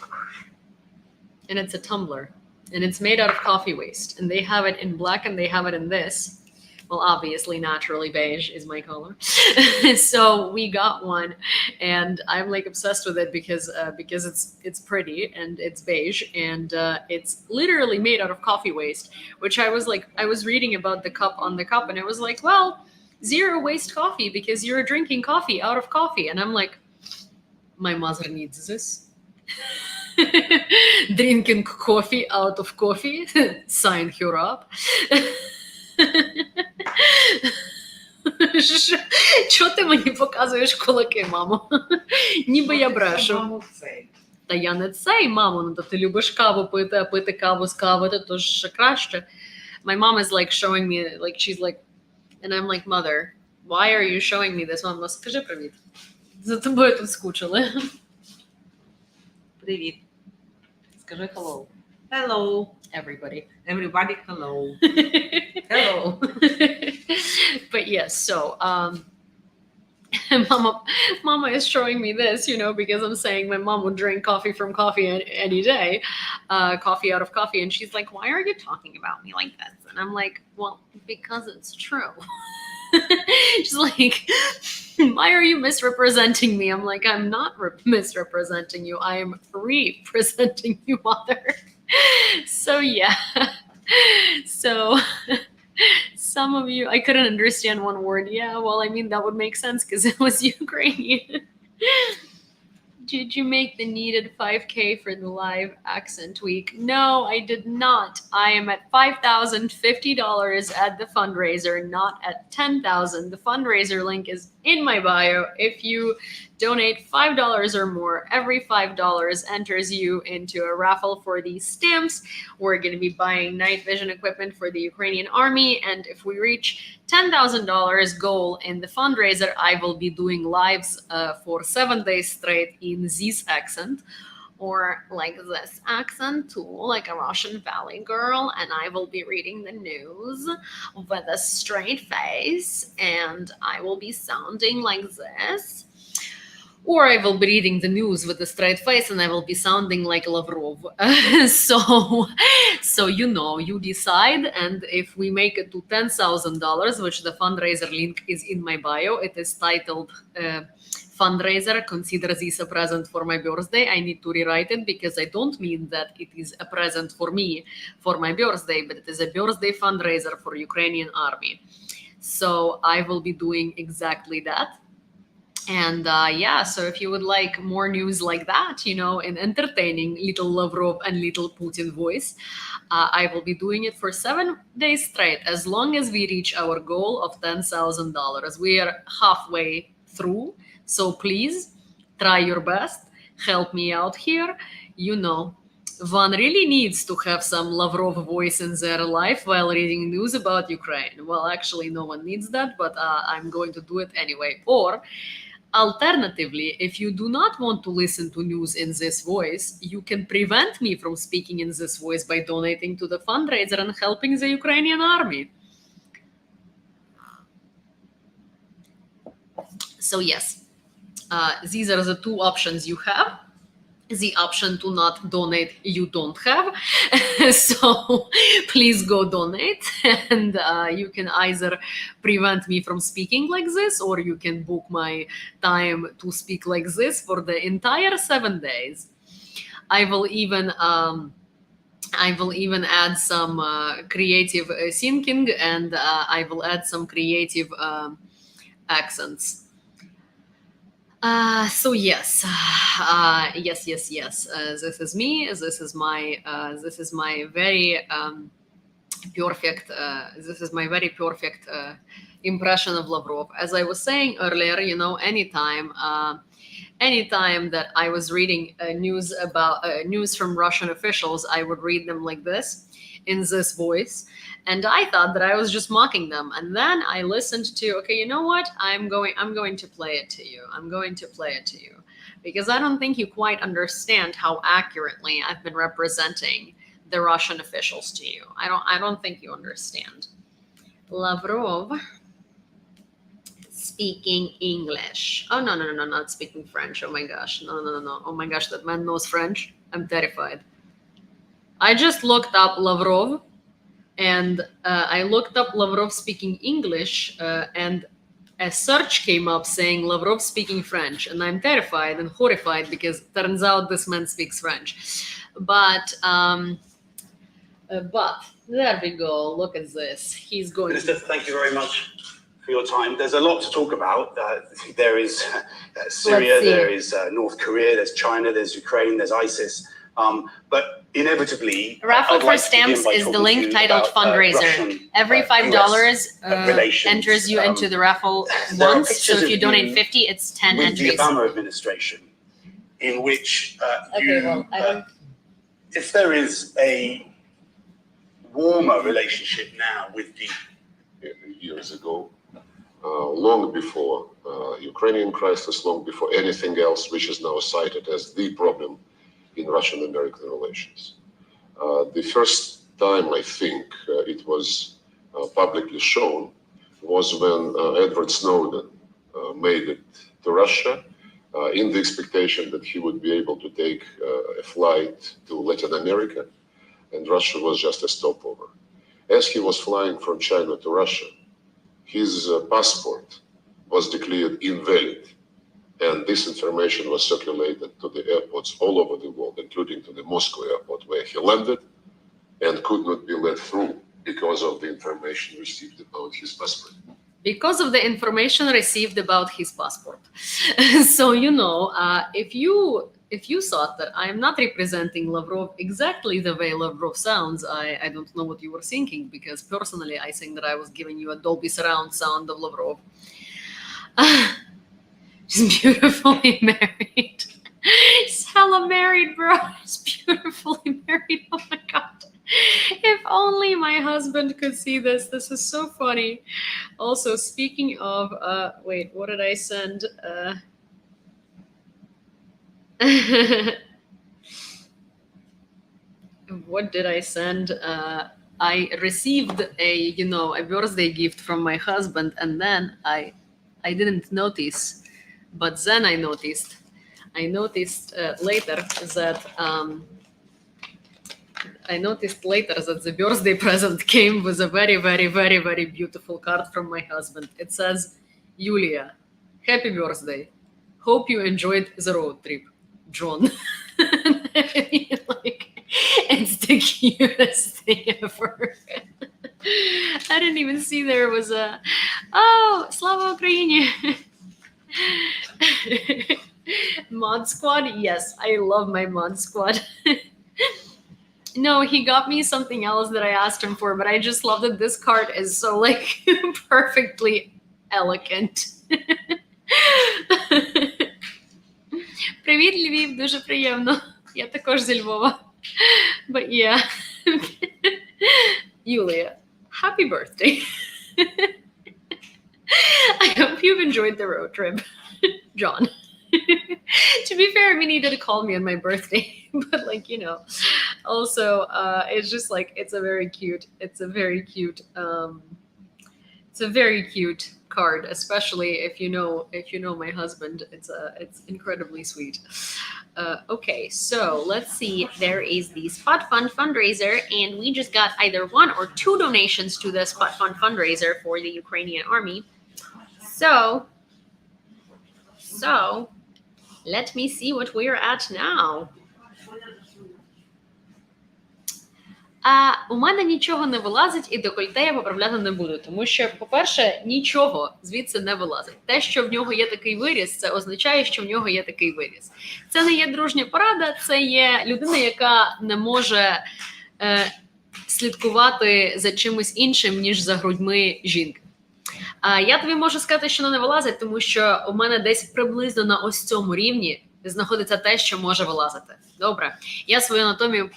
And it's a tumbler. And it's made out of coffee waste. And they have it in black and they have it in this. Well, obviously, naturally beige is my color. So we got one, and I'm like obsessed with it because it's pretty and it's beige, and it's literally made out of coffee waste. Which I was reading about the cup on the cup, and it was like, well, zero waste coffee because you're drinking coffee out of coffee, and I'm like, my mother needs this. Drinking coffee out of coffee, sign her up. Чого ти мені показуєш кулаки, мамо? Ніби я брешу. Та я не цей, мамо, ну то ти любиш каву пити, а пити каву з кави, то ж ще краще. My mom is like showing me, like she's like, and I'm like, mother, why are you showing me this? Мама, скажи привіт. За тобою тут скучили. Привіт. Скажи hello. Hello, everybody. Everybody, hello. Hello. But yes, so mama is showing me this, because I'm saying my mom would drink coffee from coffee any day, coffee out of coffee, and she's like, why are you talking about me like this? And I'm like, well, because it's true. She's like, why are you misrepresenting me? I'm like, I'm not misrepresenting you, I am representing you, mother. So yeah. So some of you, I couldn't understand one word. Yeah, well, I mean, that would make sense because it was Ukrainian. Did you make the needed 5K for the live accent week? No, I did not. I am at $5,050 at the fundraiser, not at $10,000. The fundraiser link is in my bio. If you donate $5 or more, every $5 enters you into a raffle for these stamps. We're going to be buying night vision equipment for the Ukrainian army. And if we reach $10,000 goal in the fundraiser, I will be doing lives for 7 days straight in this accent, or like this accent too, like a Russian Valley girl, and I will be reading the news with a straight face, and I will be sounding like this. Or I will be reading the news with a straight face and I will be sounding like Lavrov. So you decide. And if we make it to $10,000, which the fundraiser link is in my bio, it is titled fundraiser, consider this a present for my birthday. I need to rewrite it because I don't mean that it is a present for me for my birthday, but it is a birthday fundraiser for Ukrainian army. So I will be doing exactly that. And so if you would like more news like that, in entertaining little Lavrov and little Putin voice, I will be doing it for 7 days straight, as long as we reach our goal of $10,000. We are halfway through, so please try your best, help me out here. One really needs to have some Lavrov voice in their life while reading news about Ukraine. Well, actually, no one needs that, but I'm going to do it anyway. Or alternatively, if you do not want to listen to news in this voice, you can prevent me from speaking in this voice by donating to the fundraiser and helping the Ukrainian army. So yes, these are the two options you have. The option to not donate, you don't have. So please go donate. And you can either prevent me from speaking like this, or you can book my time to speak like this for the entire 7 days. I will even add some creative thinking, and I will add some creative accents. So yes, yes. This is me. This is my very perfect. This is my very perfect impression of Lavrov. As I was saying earlier, anytime that I was reading news from Russian officials, I would read them like this, in this voice. And I thought that I was just mocking them. And then I listened to, okay, you know what? I'm going to play it to you. I'm going to play it to you. Because I don't think you quite understand how accurately I've been representing the Russian officials to you. I don't think you understand. Lavrov speaking English. Oh, no, not speaking French. Oh my gosh. No. Oh my gosh, that man knows French. I'm terrified. I just looked up Lavrov and I looked up Lavrov speaking English, and a search came up saying Lavrov speaking French, and I'm terrified and horrified because turns out this man speaks French. But there we go. Look at this. He's going. Minister, thank you very much for your time. There's a lot to talk about. There is Syria, there is North Korea, there's China, there's Ukraine, there's ISIS. But inevitably, Raffle I'd for like to begin stamps by is the talking link to you titled about, fundraiser. Russian, Every $5 US relations. enters you into the raffle there are once. So pictures if of you donate you 50, it's 10 with entries. the Obama administration, in which Okay, well, I don't. if there is a warmer relationship now with the years ago, long before Ukrainian crisis, long before anything else, which is now cited as the problem in Russian-American relations. The first time I think it was publicly shown was when Edward Snowden made it to Russia in the expectation that he would be able to take a flight to Latin America, and Russia was just a stopover. As he was flying from China to Russia, his passport was declared invalid, and this information was circulated to the airports all over the world, including to the Moscow airport, where he landed and could not be let through because of the information received about his passport. Because of the information received about his passport. So, if you thought that I am not representing Lavrov exactly the way Lavrov sounds, I don't know what you were thinking, because personally I think that I was giving you a Dolby surround sound of Lavrov. She's beautifully married. She's hella married, bro. She's beautifully married. Oh my god. If only my husband could see this. This is so funny. Also, speaking of, wait, what did I send? What did I send? I received a birthday gift from my husband, and then I didn't notice, but then I noticed later that the birthday present came with a very, very, very, very beautiful card from my husband. It says, "Yulia, happy birthday. Hope you enjoyed the road trip, John." I mean, it's the cutest thing ever. I didn't even see there was a, oh, Slava Ukraini. Mod squad, yes, I love my mod squad. No, he got me something else that I asked him for, but I just love that this card is so perfectly elegant. Привіт, Львів, дуже приємно. Я також зі Львова. But yeah. Yulia, happy birthday. I hope you've enjoyed the road trip, John. To be fair, I mean, he did call me on my birthday, but also, it's just it's a very cute card, especially if you know my husband. It's incredibly sweet. Okay, so let's see. There is the Spot Fund fundraiser, and we just got either 1 or 2 donations to the Spot Fund fundraiser for the Ukrainian army. So let me see what we're at now. У мене нічого не вилазить, і декольте я поправляти не буду, тому що, по-перше, нічого звідси не вилазить. Те, що в нього є такий виріз, це означає, що в нього є такий виріз. Це не є дружня порада, це є людина, яка не може слідкувати за чимось іншим, ніж за грудьми жінки. Я тобі можу сказати, що не вилазить, тому що у мене десь приблизно на ось цьому рівні знаходиться те, що може вилазити. Добре? Я свою анатомію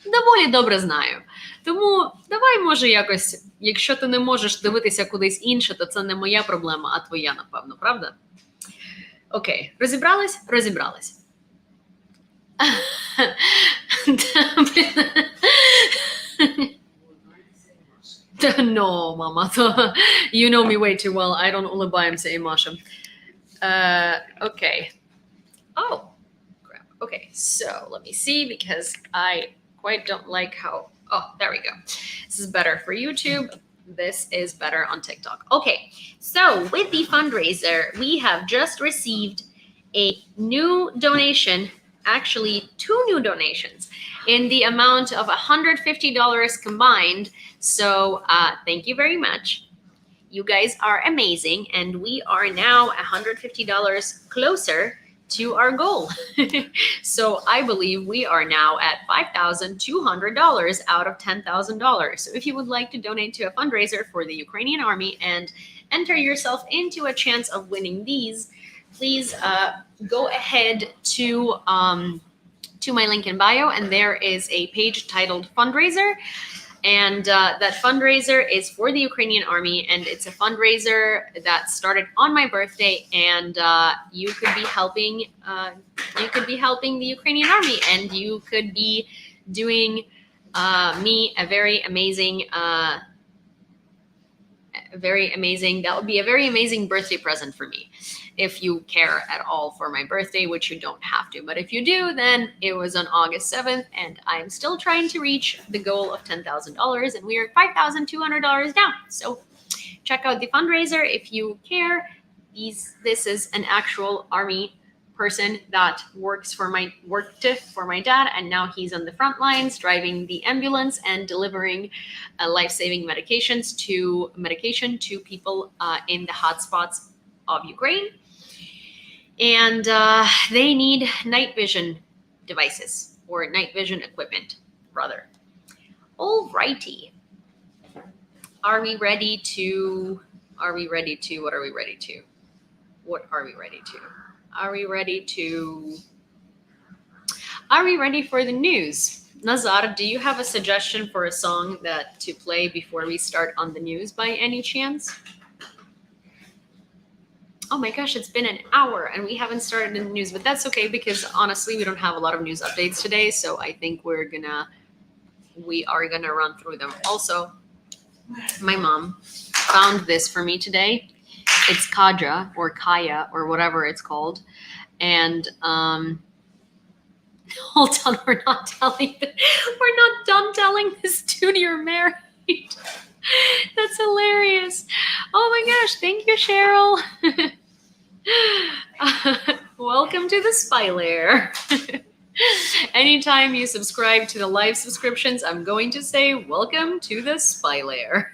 доволі добре знаю. Тому давай, може, якось, якщо ти не можеш дивитися кудись інше, то це не моя проблема, а твоя, напевно, правда? Окей, розібрались? Розібрались. No, mama. You know me way too well. I don't улыбаем say Masha. Okay. Oh, crap. Okay, so let me see, because I quite don't like how Oh, there we go. This is better for YouTube. This is better on TikTok. Okay, so with the fundraiser, we have just received a new donation, actually 2 new donations in the amount of $150 combined. So thank you very much. You guys are amazing, and we are now $150 closer to our goal. So I believe we are now at $5,200 out of $10,000. So if you would like to donate to a fundraiser for the Ukrainian army and enter yourself into a chance of winning these, please go ahead to my link in bio, and there is a page titled fundraiser. And that fundraiser is for the Ukrainian army, and it's a fundraiser that started on my birthday. And you could be helping. You could be helping the Ukrainian army, and you could be doing me a very amazing. That would be a very amazing birthday present for me, if you care at all for my birthday, which you don't have to. But if you do, then it was on August 7th, and I'm still trying to reach the goal of $10,000, and we are at $5,200 down. So check out the fundraiser if you care. This is an actual army person that worked for my dad, and now he's on the front lines driving the ambulance and delivering life-saving medication to people in the hotspots of Ukraine. And they need night vision devices, or night vision equipment, rather. Alrighty. Are we ready to? Are we ready for the news? Nazar, do you have a suggestion for a song to play before we start on the news by any chance? Oh my gosh, it's been an hour and we haven't started in the news, but that's okay because honestly, we don't have a lot of news updates today, so I think we are gonna run through them. Also, my mom found this for me today. It's Kaja or Kaya or whatever it's called, and hold on, we're not done telling this dude you're married. That's hilarious. Oh my gosh, thank you, Cheryl. Welcome to the spy lair. Anytime you subscribe to the live subscriptions, I'm going to say welcome to the spy lair.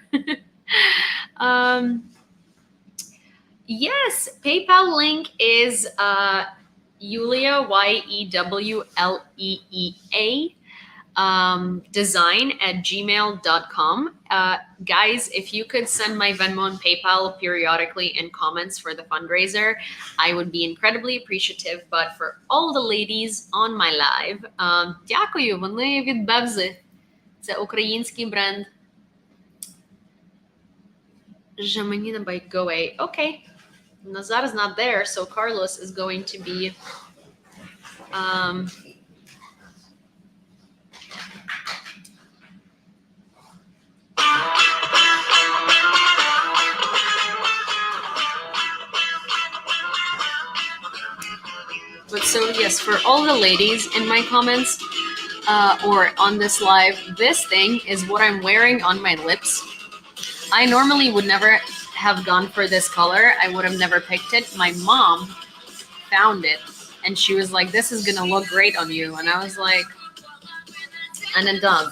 Yes, PayPal link is Yewleea, Yewleea, design@gmail.com. Guys, if you could send my Venmo and PayPal periodically in comments for the fundraiser, I would be incredibly appreciative. But for all the ladies on my live, дякую, вони від Бевзи. Це український бренд. Жаменіна by Go Away. Okay. Nazar is not there, so Carlos is going to be But so yes, for all the ladies in my comments or on this live, this thing is what I'm wearing on my lips. I normally would never have gone for this color. I would have never picked it. My mom found it and she was like, this is gonna look great on you. And I was like, and it does.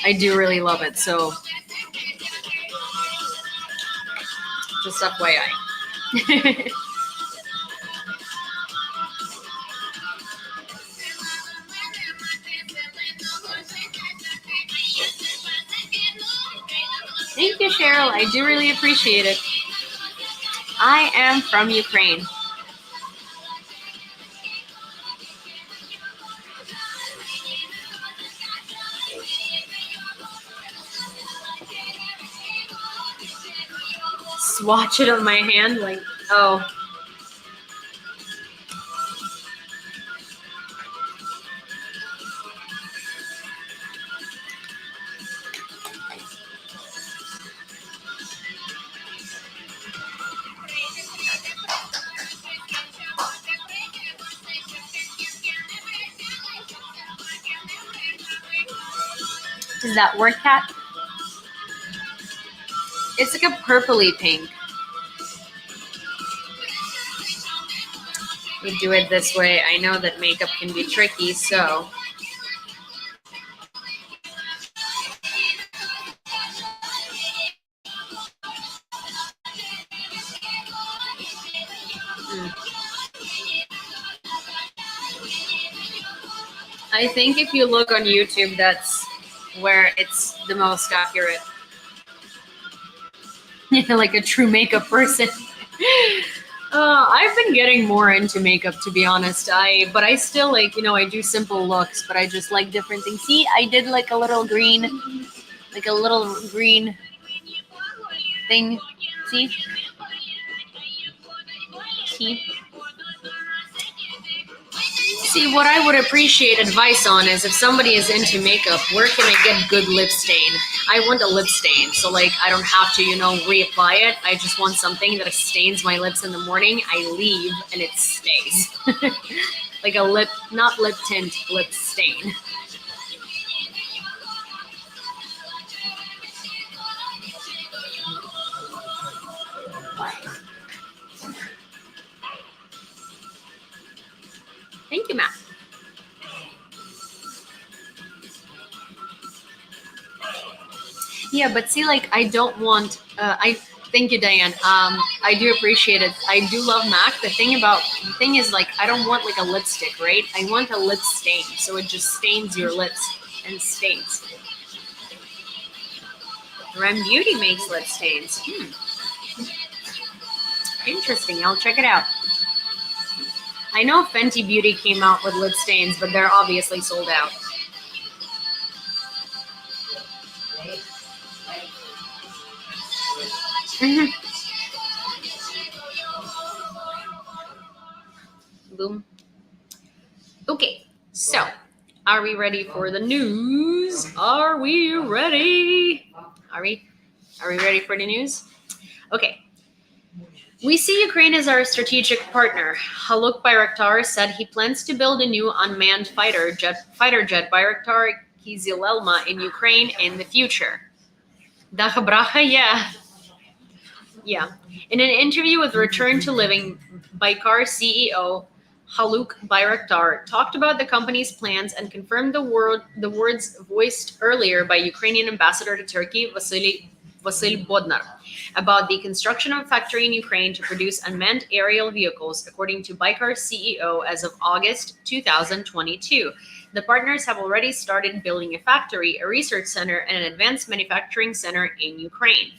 I do really love it. So just FYI. Thank you, Cheryl. I do really appreciate it. I am from Ukraine. Swatch it on my hand like, oh. Is that work cat? It's like a purpley pink. We do it this way. I know that makeup can be tricky, so. I think if you look on YouTube, that's where it's the most accurate. Like a true makeup person. I've been getting more into makeup, to be honest. But I still like, I do simple looks, but I just like different things. See, I did like a little green thing. See? See, what I would appreciate advice on is if somebody is into makeup, where can I get good lip stain? I want a lip stain, so like I don't have to, reapply it. I just want something that stains my lips in the morning. I leave and it stays. Like a lip, not lip tint, lip stain. Thank you, Matt. Yeah, but see, like, I don't want, thank you, Diane. I do appreciate it. I do love MAC. The thing is, like, I don't want, like, a lipstick, right? I want a lip stain, so it just stains your lips and stains. Rem Beauty makes lip stains. Interesting. I'll check it out. I know Fenty Beauty came out with lip stains, but they're obviously sold out. Boom. Okay, so are we ready for the news? Are we ready? Are we ready for the news? Okay. We see Ukraine as our strategic partner. Haluk Bayraktar said he plans to build a new unmanned fighter jet Bayraktar Yewleea in Ukraine in the future. Dacha bracha, yeah. Yeah. In an interview with Return to Living, Baykar CEO Haluk Bayraktar talked about the company's plans and confirmed the words voiced earlier by Ukrainian ambassador to Turkey, Vasyl Bodnar, about the construction of a factory in Ukraine to produce unmanned aerial vehicles, according to Baykar's CEO as of August 2022. The partners have already started building a factory, a research center, and an advanced manufacturing center in Ukraine.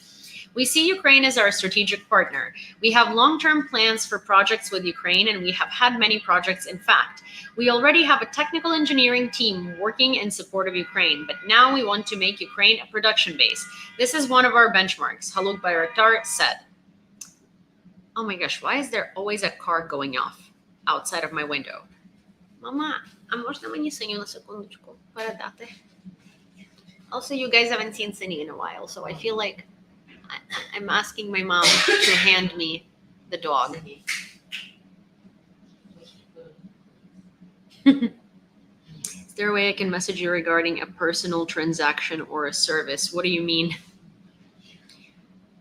We see Ukraine as our strategic partner. We have long-term plans for projects with Ukraine, and we have had many projects, in fact. We already have a technical engineering team working in support of Ukraine, but now we want to make Ukraine a production base. This is one of our benchmarks, Haluk Bayraktar said. Oh my gosh, why is there always a car going off outside of my window? Mama, a można mnie Seniu na sekundочку передати? Also, you guys haven't seen Cindy in a while, so I feel like I'm asking my mom to hand me the dog. Is there a way I can message you regarding a personal transaction or a service? What do you mean?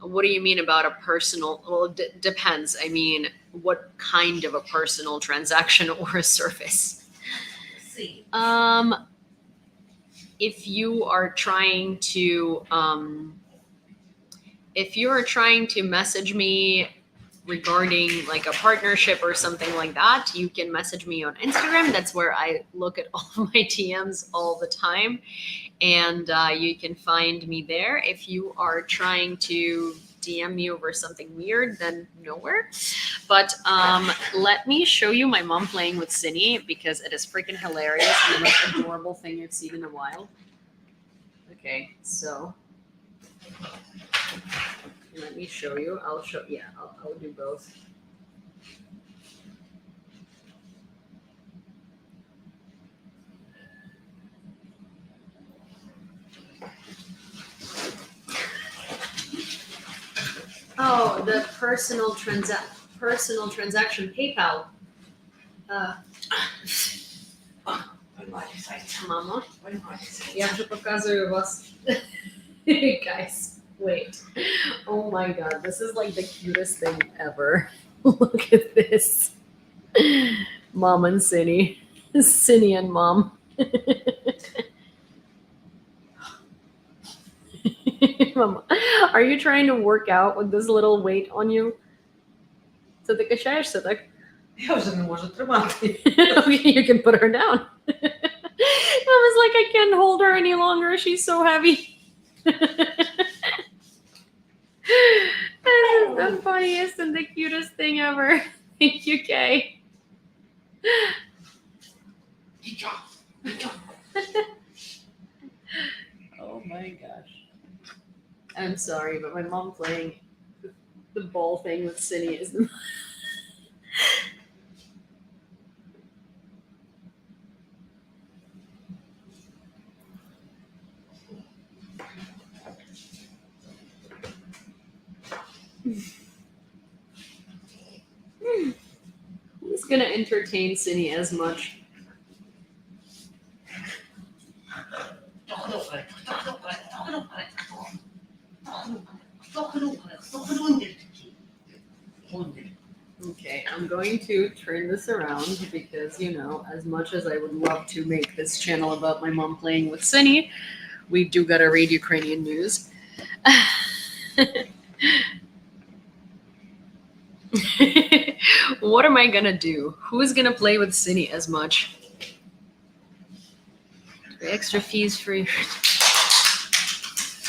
What do you mean about a personal? Well, it depends. I mean, what kind of a personal transaction or a service? If you are trying to message me regarding like a partnership or something like that, you can message me on Instagram. That's where I look at all of my DMs all the time. And you can find me there. If you are trying to DM me over something weird, then nowhere. But let me show you my mom playing with Cindy, because it is freaking hilarious and the most adorable thing you've seen in a while. Okay, so let me show you. I'll do both. Oh, the personal transaction PayPal. Mama, я вже показую вас. Guys, wait. Oh my god, this is like the cutest thing ever. Look at this. Mom and Cinny. Cinny and mom. Mama, are you trying to work out with this little weight on you? Це ти качаєшся, так? Я вже не можу тримати. Okay, you can put her down. I was like, I can't hold her any longer. She's so heavy. This is the funniest and the cutest thing ever. Thank you, Kay. Oh my gosh. I'm sorry, but my mom playing the ball thing with Cindy is the Who's gonna entertain Cindy as much? Okay, I'm going to turn this around because, you know, as much as I would love to make this channel about my mom playing with Cindy, we do gotta read Ukrainian news. What am I gonna do? Who's gonna play with Cindy as much? The extra fees for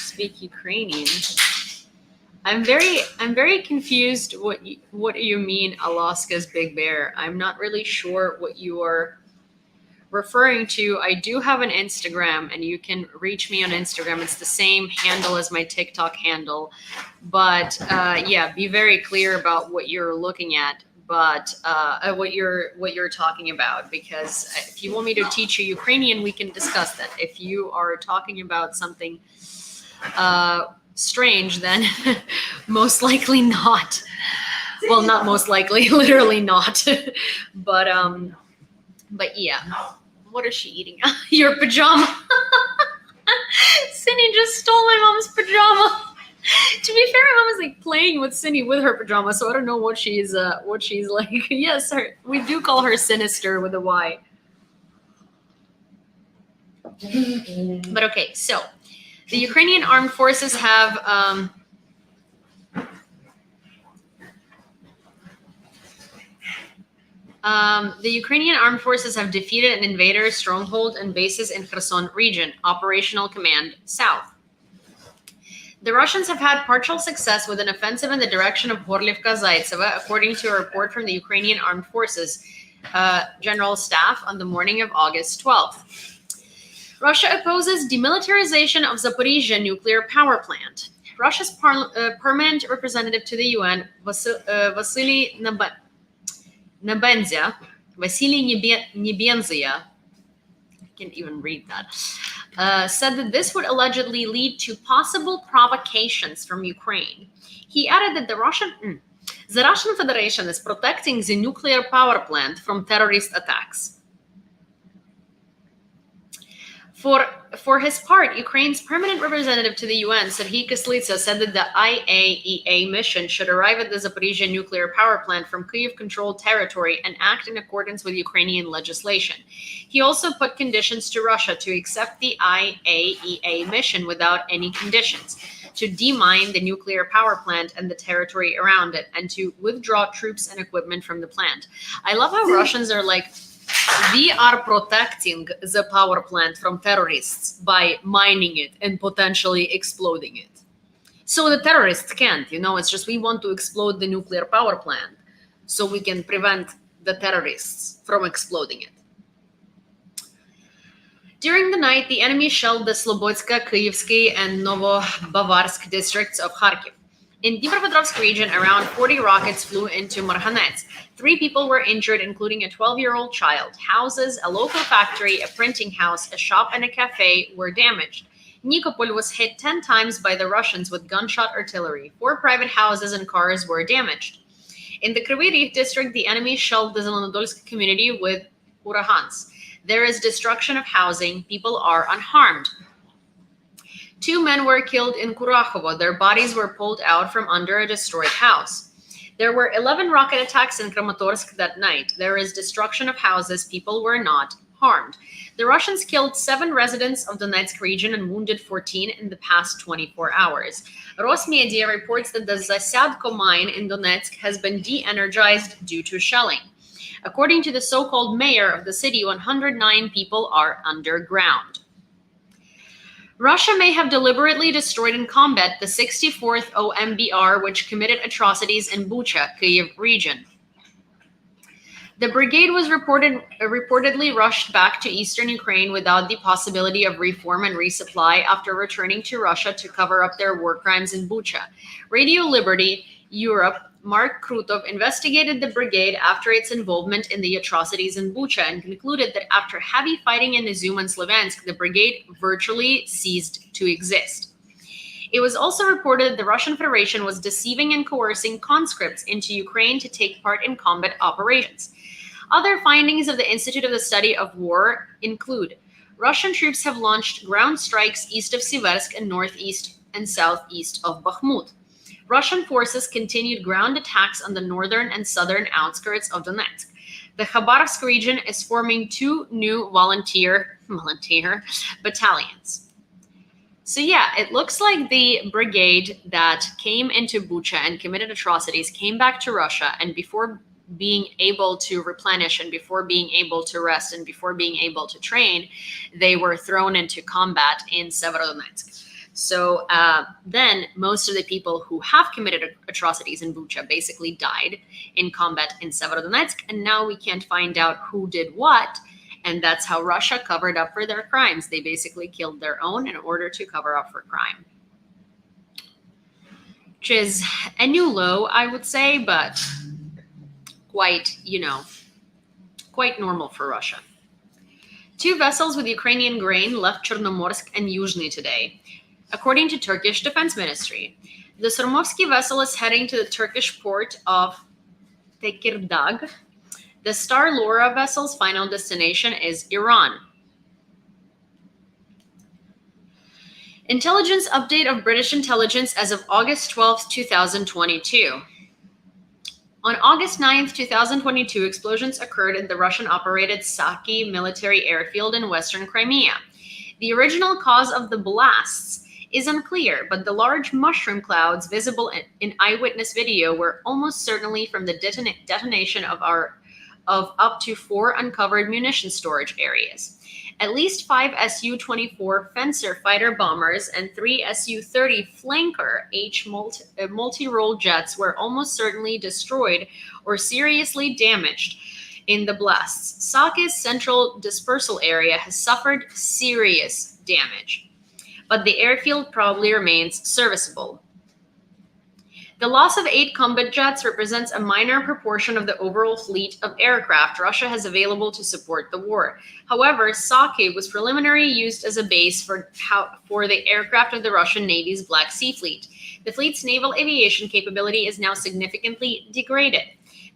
speak Ukrainian. I'm very confused what you mean, Alaska's Big Bear. I'm not really sure what you are referring to. I do have an Instagram and you can reach me on Instagram. It's the same handle as my TikTok handle. But yeah, be very clear about what you're looking at, but what you're talking about, because if you want me to teach you Ukrainian, we can discuss that. If you are talking about something strange, then most likely not. Well, not most likely, literally not. But yeah. What is she eating? Your pajama. Cindy just stole my mom's pajama. To be fair, my mom is like playing with Cindy with her pajama, so I don't know what she's like. Yes, we do call her Sinister with a Y. But okay, so the Ukrainian armed forces have defeated an invader stronghold and bases in Kherson region. Operational Command South. The Russians have had partial success with an offensive in the direction of Horlivka-Zaitseva, according to a report from the Ukrainian Armed Forces General Staff on the morning of August 12th. Russia opposes demilitarization of Zaporizhzhia nuclear power plant. Russia's permanent representative to the UN, Vasily Nebenzia, I can't even read that, said that this would allegedly lead to possible provocations from Ukraine. He added that the Russian Federation is protecting the nuclear power plant from terrorist attacks. For his part, Ukraine's permanent representative to the UN, Serhiy Kislitsa, said that the IAEA mission should arrive at the Zaporizhzhia nuclear power plant from Kyiv-controlled territory and act in accordance with Ukrainian legislation. He also put conditions to Russia to accept the IAEA mission without any conditions, to demine the nuclear power plant and the territory around it, and to withdraw troops and equipment from the plant. I love how Russians are like, we are protecting the power plant from terrorists by mining it and potentially exploding it. So the terrorists can't, it's just we want to explode the nuclear power plant so we can prevent the terrorists from exploding it. During the night, the enemy shelled the Slobodska, Kyivsky, and Novobavarsk districts of Kharkiv. In Dnipropetrovsk region, around 40 rockets flew into Marhanets. 3 people were injured, including a 12-year-old child. Houses, a local factory, a printing house, a shop, and a cafe were damaged. Nikopol was hit 10 times by the Russians with gunshot artillery. 4 private houses and cars were damaged. In the Kryvyi Rih district, the enemy shelled the Zelenodolsk community with urahans. There is destruction of housing. People are unharmed. 2 men were killed in Kurachovo. Their bodies were pulled out from under a destroyed house. There were 11 rocket attacks in Kramatorsk that night. There is destruction of houses. People were not harmed. The Russians killed 7 residents of Donetsk region and wounded 14 in the past 24 hours. Rosmedia reports that the Zasyadko mine in Donetsk has been de-energized due to shelling. According to the so-called mayor of the city, 109 people are underground. Russia may have deliberately destroyed in combat the 64th OMBR, which committed atrocities in Bucha, Kyiv region. The brigade was reportedly rushed back to eastern Ukraine without the possibility of reform and resupply after returning to Russia to cover up their war crimes in Bucha. Radio Liberty Europe, Mark Krutov, investigated the brigade after its involvement in the atrocities in Bucha and concluded that after heavy fighting in Izum and Sloviansk, the brigade virtually ceased to exist. It was also reported that the Russian Federation was deceiving and coercing conscripts into Ukraine to take part in combat operations. Other findings of the Institute of the Study of War include Russian troops have launched ground strikes east of Siversk and northeast and southeast of Bakhmut. Russian forces continued ground attacks on the northern and southern outskirts of Donetsk. The Khabarovsk region is forming 2 new volunteer battalions. So yeah, it looks like the brigade that came into Bucha and committed atrocities came back to Russia, and before being able to replenish and before being able to rest and before being able to train, they were thrown into combat in Severodonetsk. So then most of the people who have committed atrocities in Bucha basically died in combat in Severodonetsk, and now we can't find out who did what, and that's how Russia covered up for their crimes. They basically killed their own in order to cover up for crime. Which is a new low, I would say, but quite normal for Russia. 2 vessels with Ukrainian grain left Chernomorsk and Yuzhny today, according to Turkish Defense Ministry. The Surmovsky vessel is heading to the Turkish port of Tekirdağ. The Star Laura vessel's final destination is Iran. Intelligence update of British intelligence as of August 12, 2022. On August 9, 2022, explosions occurred in the Russian-operated Saki military airfield in western Crimea. The original cause of the blasts is unclear, but the large mushroom clouds visible in eyewitness video were almost certainly from the detonation of up to 4 uncovered munition storage areas. At least 5 Su-24 Fencer fighter bombers and 3 Su-30 Flanker H multi-role jets were almost certainly destroyed or seriously damaged in the blasts. Saki's central dispersal area has suffered serious damage, but the airfield probably remains serviceable. The loss of 8 combat jets represents a minor proportion of the overall fleet of aircraft Russia has available to support the war. However, Saki was preliminarily used as a base for the aircraft of the Russian Navy's Black Sea Fleet. The fleet's naval aviation capability is now significantly degraded.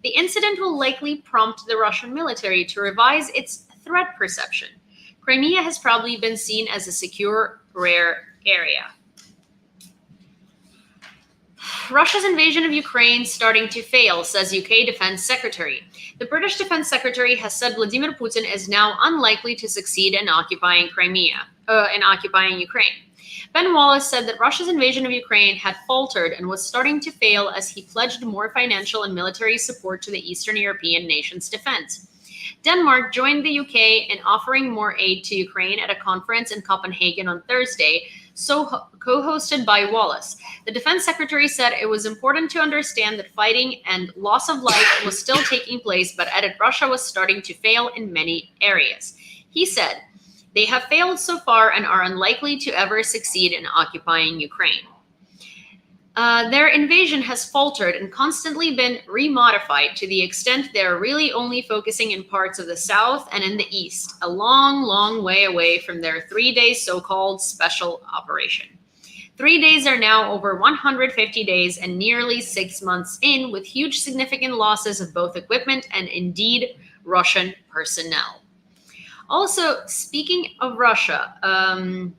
The incident will likely prompt the Russian military to revise its threat perception. Crimea has probably been seen as a secure, rare area. Russia's invasion of Ukraine starting to fail, says UK Defense Secretary. The British Defense Secretary has said Vladimir Putin is now unlikely to succeed in occupying Ukraine. Ben Wallace said that Russia's invasion of Ukraine had faltered and was starting to fail as he pledged more financial and military support to the Eastern European nation's defense. Denmark joined the UK in offering more aid to Ukraine at a conference in Copenhagen on Thursday, co-hosted by Wallace. The defense secretary said it was important to understand that fighting and loss of life was still taking place, but added Russia was starting to fail in many areas. He said, "They have failed so far and are unlikely to ever succeed in occupying Ukraine. Their invasion has faltered and constantly been remodified to the extent they're really only focusing in parts of the south and in the east, a long, long way away from their 3-day so-called special operation. 3 days are now over 150 days and nearly 6 months in, with huge significant losses of both equipment and indeed Russian personnel." Also, speaking of Russia, I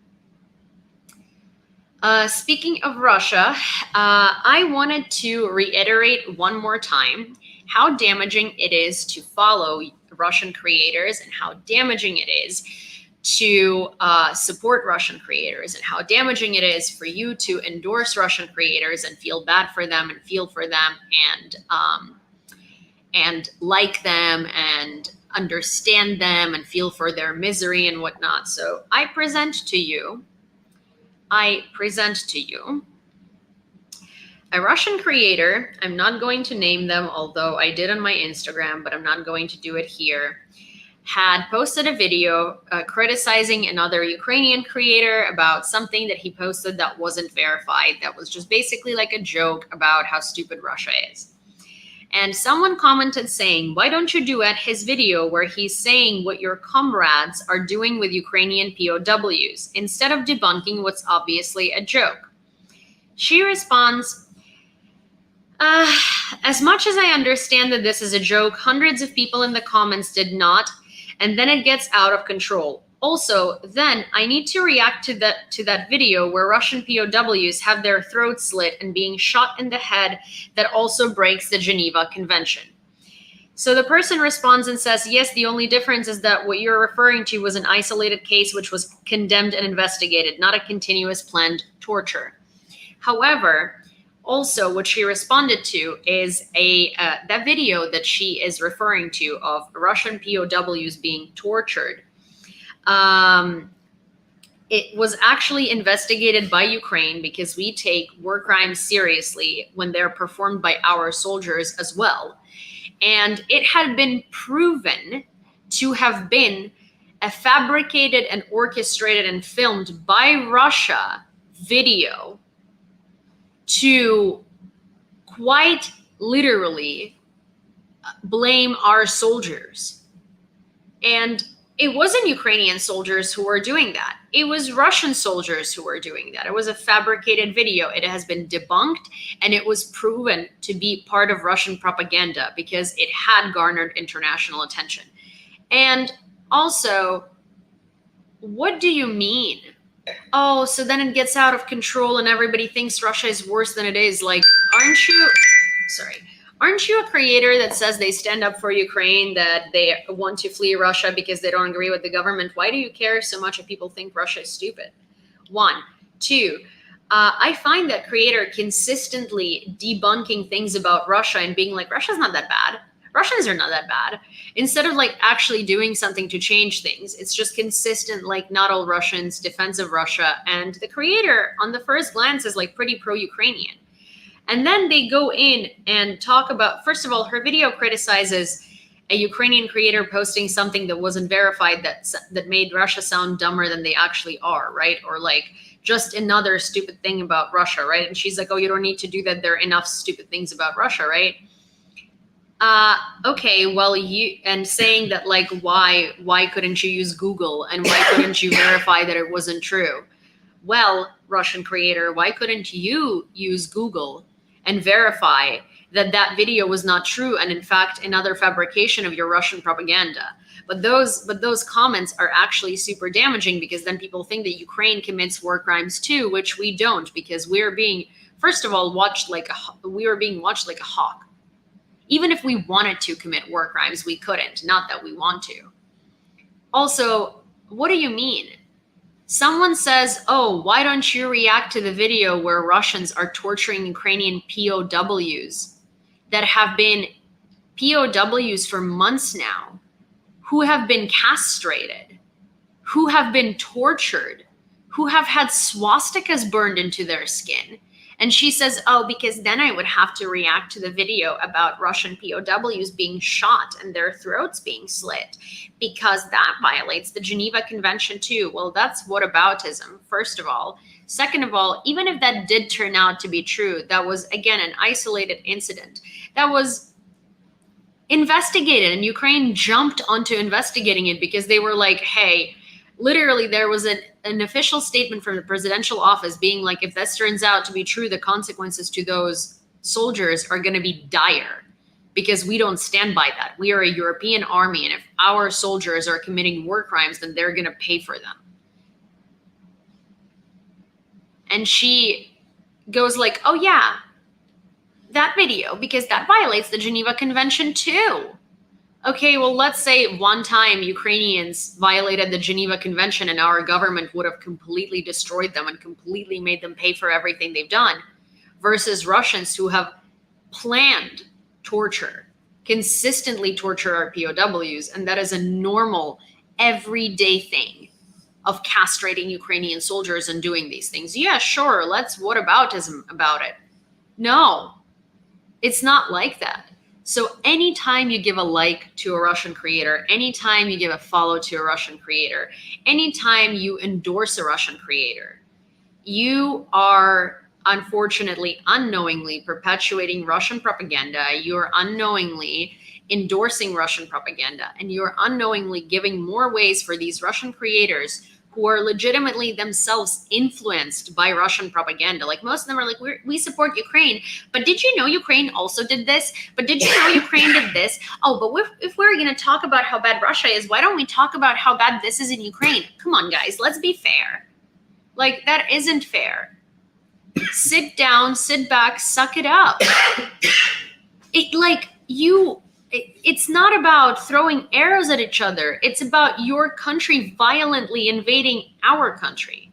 wanted to reiterate one more time how damaging it is to follow Russian creators and how damaging it is to support Russian creators and how damaging it is for you to endorse Russian creators and feel bad for them and feel for them and like them and understand them and feel for their misery and whatnot. So I present to you a Russian creator. I'm not going to name them, although I did on my Instagram, but I'm not going to do it here. Had posted a video criticizing another Ukrainian creator about something that he posted that wasn't verified, that was just basically like a joke about how stupid Russia is. And someone commented saying, why don't you duet his video where he's saying what your comrades are doing with Ukrainian POWs instead of debunking what's obviously a joke? She responds, as much as I understand that this is a joke, hundreds of people in the comments did not, and then it gets out of control. Also, then I need to react to that video where Russian POWs have their throats slit and being shot in the head that also breaks the Geneva Convention. So the person responds and says, yes, the only difference is that what you're referring to was an isolated case which was condemned and investigated, not a continuous planned torture. However, also what she responded to is that video that she is referring to of Russian POWs being tortured. It was actually investigated by Ukraine because we take war crimes seriously when they're performed by our soldiers as well. And it had been proven to have been a fabricated and orchestrated and filmed by Russia video to quite literally blame our soldiers. And it wasn't Ukrainian soldiers who were doing that. It was Russian soldiers who were doing that. It was a fabricated video. It has been debunked, and it was proven to be part of Russian propaganda because it had garnered international attention. And also, what do you mean? Oh, so then it gets out of control and everybody thinks Russia is worse than it is. Like, aren't you a creator that says they stand up for Ukraine, that they want to flee Russia because they don't agree with the government? Why do you care so much if people think Russia is stupid? 1. 2, I find that creator consistently debunking things about Russia and being like, Russia's not that bad. Russians are not that bad. Instead of like actually doing something to change things, it's just consistent, like not all Russians, defense of Russia. And the creator on the first glance is like pretty pro-Ukrainian. And then they go in and talk about, first of all, her video criticizes a Ukrainian creator posting something that wasn't verified that made Russia sound dumber than they actually are, right? Or like just another stupid thing about Russia, right? And she's like, oh, you don't need to do that. There are enough stupid things about Russia, right? Okay, well, and saying that like, why couldn't you use Google and why couldn't you verify that it wasn't true? Well, Russian creator, why couldn't you use Google and verify that that video was not true and in fact another fabrication of your Russian propaganda? But those comments are actually super damaging because then people think that Ukraine commits war crimes too, which we don't, because we are being, first of all, we were being watched like a hawk. Even if we wanted to commit war crimes, we couldn't. Not that we want to. Also, what do you mean? Someone says, oh, why don't you react to the video where Russians are torturing Ukrainian POWs that have been POWs for months now, who have been castrated, who have been tortured, who have had swastikas burned into their skin? And she says, oh, because then I would have to react to the video about Russian POWs being shot and their throats being slit, because that violates the Geneva Convention too. Well, that's whataboutism, first of all. Second of all, even if that did turn out to be true, that was, again, an isolated incident that was investigated, and Ukraine jumped onto investigating it because they were like, hey, literally there was an official statement from the presidential office being like, if this turns out to be true, the consequences to those soldiers are going to be dire. because we don't stand by that. We are a European army, and if our soldiers are committing war crimes, then they're going to pay for them. And she goes like, oh yeah, that video, because that violates the Geneva Convention too. Okay, well, let's say one time Ukrainians violated the Geneva Convention and our government would have completely destroyed them and completely made them pay for everything they've done, versus Russians who have planned torture, consistently torture our POWs, and that is a normal, everyday thing of castrating Ukrainian soldiers and doing these things. Yeah, sure, let's whataboutism about it. No, it's not like that. So anytime you give a like to a Russian creator, anytime you give a follow to a Russian creator, anytime you endorse a Russian creator, you are unfortunately unknowingly perpetuating Russian propaganda. You're unknowingly endorsing Russian propaganda, and you're unknowingly giving more ways for these Russian creators who are legitimately themselves influenced by Russian propaganda. Like, most of them are like, we support Ukraine, but did you know Ukraine also did this? But did you know Ukraine did this? Oh, but if we're going to talk about how bad Russia is, why don't we talk about how bad this is in Ukraine? Come on, guys, let's be fair. Like, that isn't fair. Sit down, sit back, suck it up. It's not about throwing arrows at each other. It's about your country violently invading our country.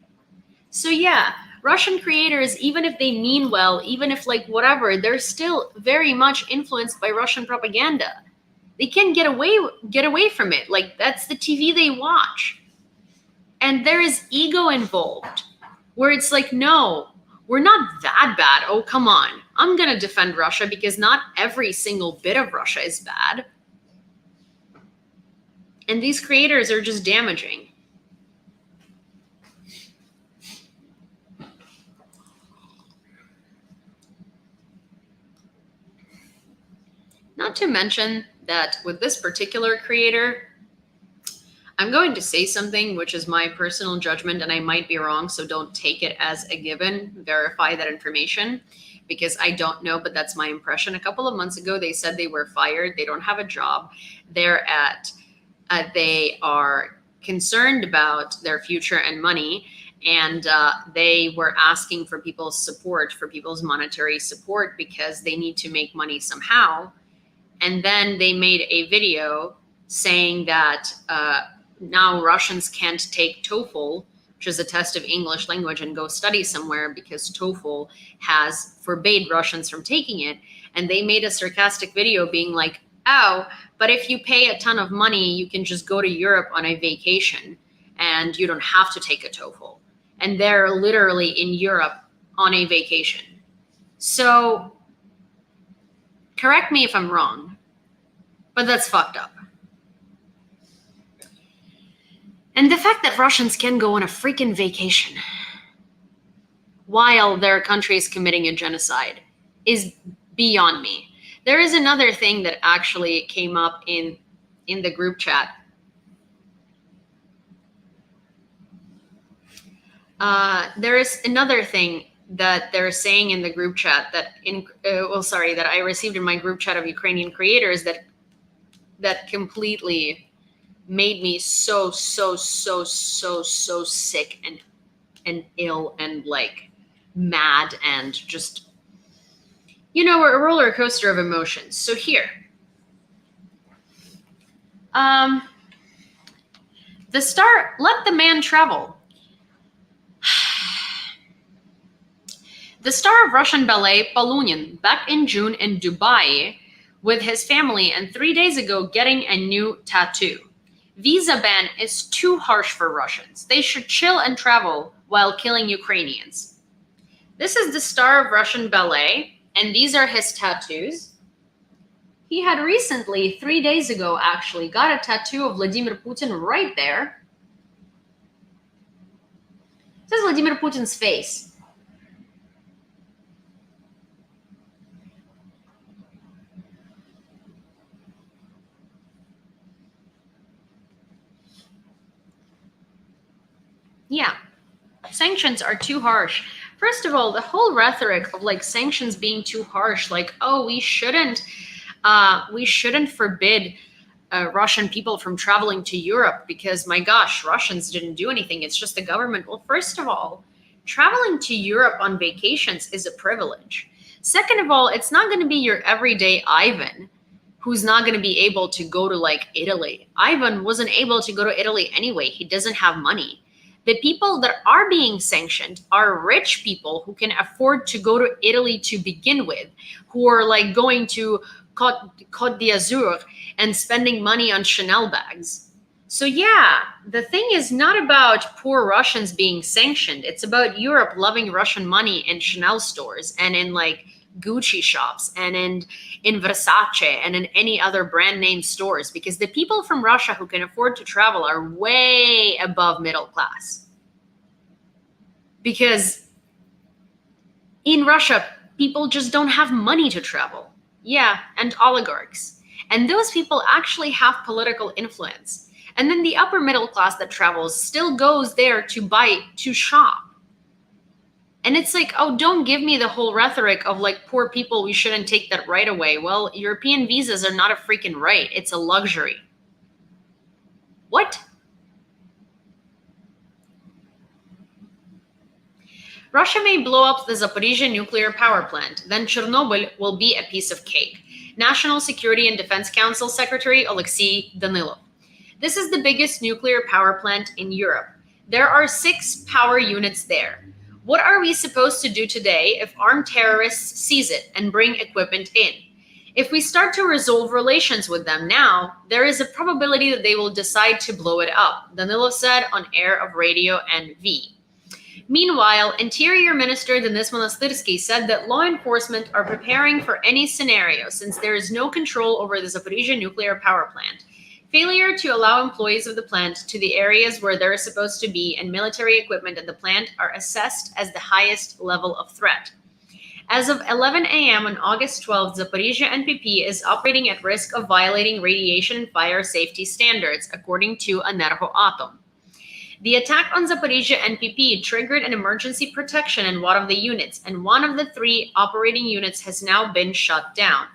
So yeah, Russian creators, even if they mean well, even if like whatever, they're still very much influenced by Russian propaganda. They can't get away from it. Like, that's the TV they watch. And there is ego involved, where it's like, no, we're not that bad. Oh, come on. I'm going to defend Russia because not every single bit of Russia is bad. And these creators are just damaging. Not to mention that with this particular creator, I'm going to say something which is my personal judgment, and I might be wrong, so don't take it as a given. Verify that information, because I don't know, but that's my impression. A couple of months ago, they said they were fired. They don't have a job. They are concerned about their future and money, and they were asking for people's support, for people's monetary support, because they need to make money somehow. And then they made a video saying that now Russians can't take TOEFL, which is a test of English language, and go study somewhere because TOEFL has forbade Russians from taking it. And they made a sarcastic video being like, oh, but if you pay a ton of money, you can just go to Europe on a vacation and you don't have to take a TOEFL. And they're literally in Europe on a vacation. So correct me if I'm wrong, but that's fucked up. And the fact that Russians can go on a freaking vacation while their country is committing a genocide is beyond me. There is another thing that actually came up in the group chat. There is another thing that they're saying in the group chat that that I received in my group chat of Ukrainian creators that completely made me so sick and ill and like mad and just, a roller coaster of emotions. So here, the star, let the man travel. The star of Russian ballet, Polunin, back in June in Dubai with his family, and 3 days ago getting a new tattoo. Visa ban is too harsh for Russians. They should chill and travel while killing Ukrainians. This is the star of Russian ballet, and these are his tattoos. He had recently, 3 days ago actually, got a tattoo of Vladimir Putin right there. This is Vladimir Putin's face. Yeah, sanctions are too harsh. First of all, the whole rhetoric of like sanctions being too harsh, like, oh, we shouldn't We shouldn't forbid Russian people from traveling to Europe because, my gosh, Russians didn't do anything. It's just the government. Well, first of all, traveling to Europe on vacations is a privilege. Second of all, it's not going to be your everyday Ivan who's not going to be able to go to like Italy. Ivan wasn't able to go to Italy anyway. He doesn't have money. The people that are being sanctioned are rich people who can afford to go to Italy to begin with, who are like going to Côte d'Azur and spending money on Chanel bags. So yeah, the thing is not about poor Russians being sanctioned. It's about Europe loving Russian money in Chanel stores and in like Gucci shops and in Versace and in any other brand name stores, because the people from Russia who can afford to travel are way above middle class. Because in Russia, people just don't have money to travel. Yeah, and oligarchs. And those people actually have political influence. And then the upper middle class that travels still goes there to buy, to shop. And it's like, oh, don't give me the whole rhetoric of like poor people, we shouldn't take that right away. Well, European visas are not a freaking right. It's a luxury. What? Russia may blow up the Zaporizhzhia nuclear power plant, then Chernobyl will be a piece of cake. National Security and Defense Council Secretary Alexei Danilov. This is the biggest nuclear power plant in Europe. There are 6 power units there. What are we supposed to do today if armed terrorists seize it and bring equipment in? If we start to resolve relations with them now, there is a probability that they will decide to blow it up, Danilov said on air of Radio NV. Meanwhile, Interior Minister Denis Monastyrsky said that law enforcement are preparing for any scenario since there is no control over the Zaporizhzhia nuclear power plant. Failure to allow employees of the plant to the areas where they're supposed to be and military equipment at the plant are assessed as the highest level of threat. As of 11 a.m. on August 12th, Zaporizhzhia NPP is operating at risk of violating radiation and fire safety standards, according to Energoatom. The attack on Zaporizhzhia NPP triggered an emergency protection in one of the units, and one of the 3 operating units has now been shut down.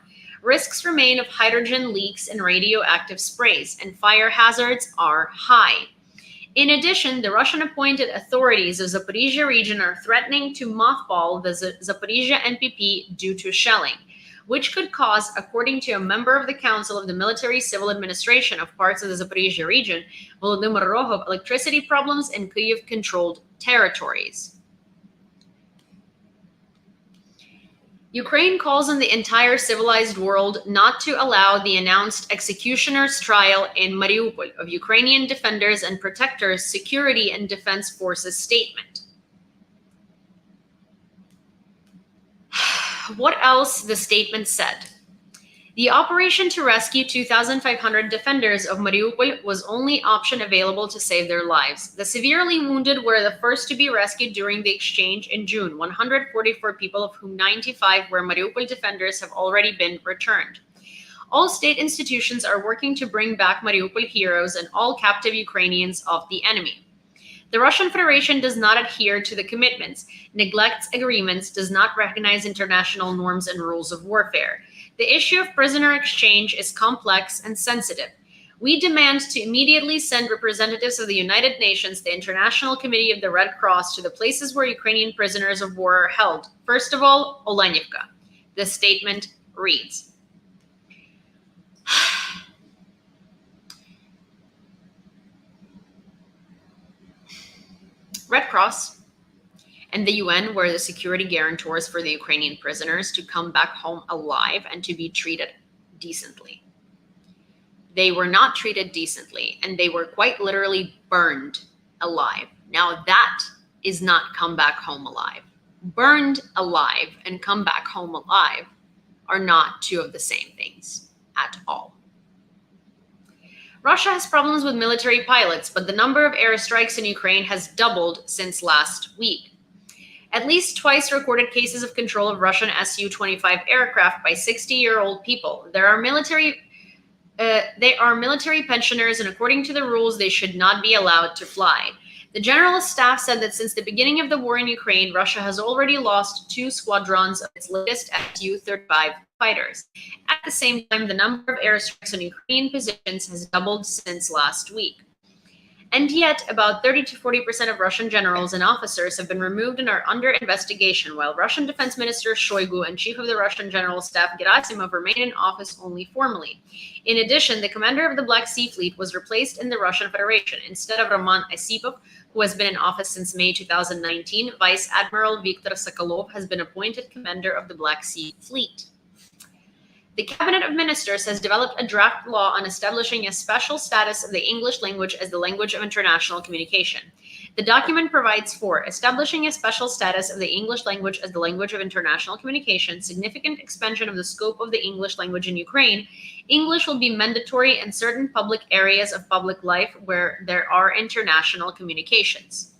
Risks remain of hydrogen leaks and radioactive sprays, and fire hazards are high. In addition, the Russian-appointed authorities of Zaporizhzhia region are threatening to mothball the Zaporizhzhia NPP due to shelling, which could cause, according to a member of the Council of the Military Civil Administration of parts of the Zaporizhzhia region, Volodymyr Rohov, electricity problems in Kyiv-controlled territories. Ukraine calls on the entire civilized world not to allow the announced executioner's trial in Mariupol of Ukrainian defenders and protectors' security and defense forces statement. What else the statement said? The operation to rescue 2,500 defenders of Mariupol was only option available to save their lives. The severely wounded were the first to be rescued during the exchange in June. 144 people, of whom 95 were Mariupol defenders, have already been returned. All state institutions are working to bring back Mariupol heroes and all captive Ukrainians of the enemy. The Russian Federation does not adhere to the commitments, neglects agreements, does not recognize international norms and rules of warfare. The issue of prisoner exchange is complex and sensitive. We demand to immediately send representatives of the United Nations, the International Committee of the Red Cross, to the places where Ukrainian prisoners of war are held. First of all, Olenivka. The statement reads, Red Cross and the UN were the security guarantors for the Ukrainian prisoners to come back home alive and to be treated decently. They were not treated decently, and they were quite literally burned alive. Now that is not come back home alive. Burned alive and come back home alive are not two of the same things at all. Russia has problems with military pilots, but the number of airstrikes in Ukraine has doubled since last week. At least twice recorded cases of control of Russian Su-25 aircraft by 60-year-old people. They are military pensioners, and according to the rules, they should not be allowed to fly. The General Staff said that since the beginning of the war in Ukraine, Russia has already lost 2 squadrons of its latest Su-35 fighters. At the same time, the number of airstrikes on Ukrainian positions has doubled since last week. And yet, about 30 to 40% of Russian generals and officers have been removed and are under investigation, while Russian Defense Minister Shoigu and Chief of the Russian General Staff Gerasimov remain in office only formally. In addition, the commander of the Black Sea Fleet was replaced in the Russian Federation. Instead of Roman Osipov, who has been in office since May 2019, Vice Admiral Viktor Sokolov has been appointed commander of the Black Sea Fleet. The Cabinet of Ministers has developed a draft law on establishing a special status of the English language as the language of international communication. The document provides for establishing a special status of the English language as the language of international communication, significant expansion of the scope of the English language in Ukraine. English will be mandatory in certain public areas of public life where there are international communications,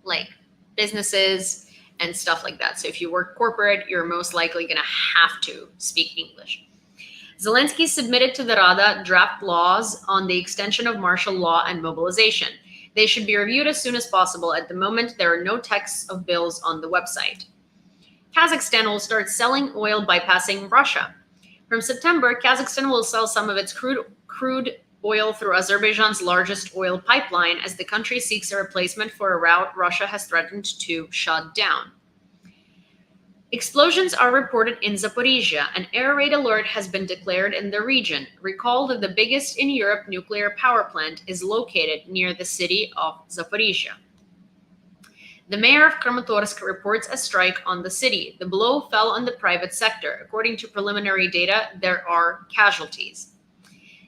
like businesses, and stuff like that. So if you work corporate, you're most likely going to have to speak English. Zelensky submitted to the Rada draft laws on the extension of martial law and mobilization. They should be reviewed as soon as possible. At the moment, there are no texts of bills on the website. Kazakhstan will start selling oil bypassing Russia. From September, Kazakhstan will sell some of its crude oil through Azerbaijan's largest oil pipeline as the country seeks a replacement for a route Russia has threatened to shut down. Explosions are reported in Zaporizhia. An air raid alert has been declared in the region. Recall that the biggest in Europe nuclear power plant is located near the city of Zaporizhia. The mayor of Kramatorsk reports a strike on the city. The blow fell on the private sector. According to preliminary data, there are casualties.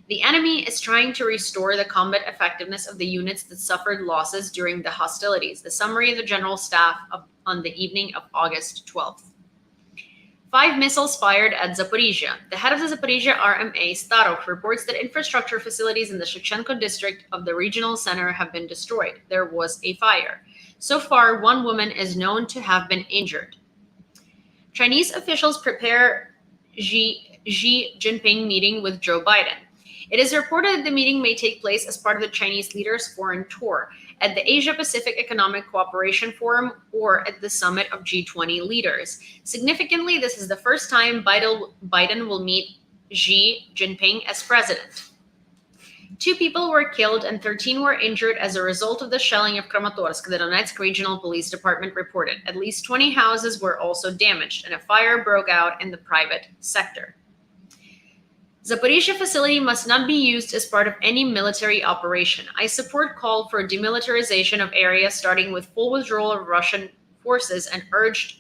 The enemy is trying to restore the combat effectiveness of the units that suffered losses during the hostilities. The summary of the General Staff on the evening of August 12th. 5 missiles fired at Zaporizhia. The head of the Zaporizhia RMA, Starov, reports that infrastructure facilities in the Shevchenko district of the regional center have been destroyed. There was a fire. So far, 1 woman is known to have been injured. Chinese officials prepare Xi Jinping meeting with Joe Biden. It is reported that the meeting may take place as part of the Chinese leader's foreign tour, at the Asia-Pacific Economic Cooperation Forum, or at the summit of G20 leaders. Significantly, this is the first time Biden will meet Xi Jinping as president. 2 people were killed and 13 were injured as a result of the shelling of Kramatorsk, the Donetsk Regional Police Department reported. At least 20 houses were also damaged, and a fire broke out in the private sector. Zaporizhia facility must not be used as part of any military operation. I support call for demilitarization of area starting with full withdrawal of Russian forces and urge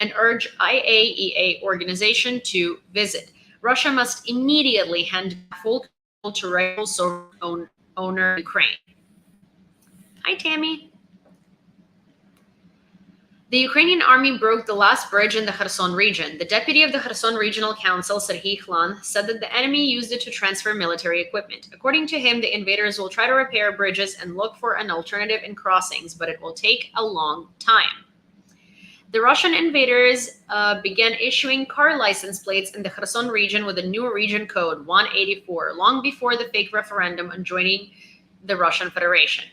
IAEA organization to visit. Russia must immediately hand full control to rightful sovereign owner Ukraine. Hi, Tammy. The Ukrainian army broke the last bridge in the Kherson region. The deputy of the Kherson Regional Council, Serhiy Khlan, said that the enemy used it to transfer military equipment. According to him, the invaders will try to repair bridges and look for an alternative in crossings, but it will take a long time. The Russian invaders began issuing car license plates in the Kherson region with a new region code 184, long before the fake referendum on joining the Russian Federation.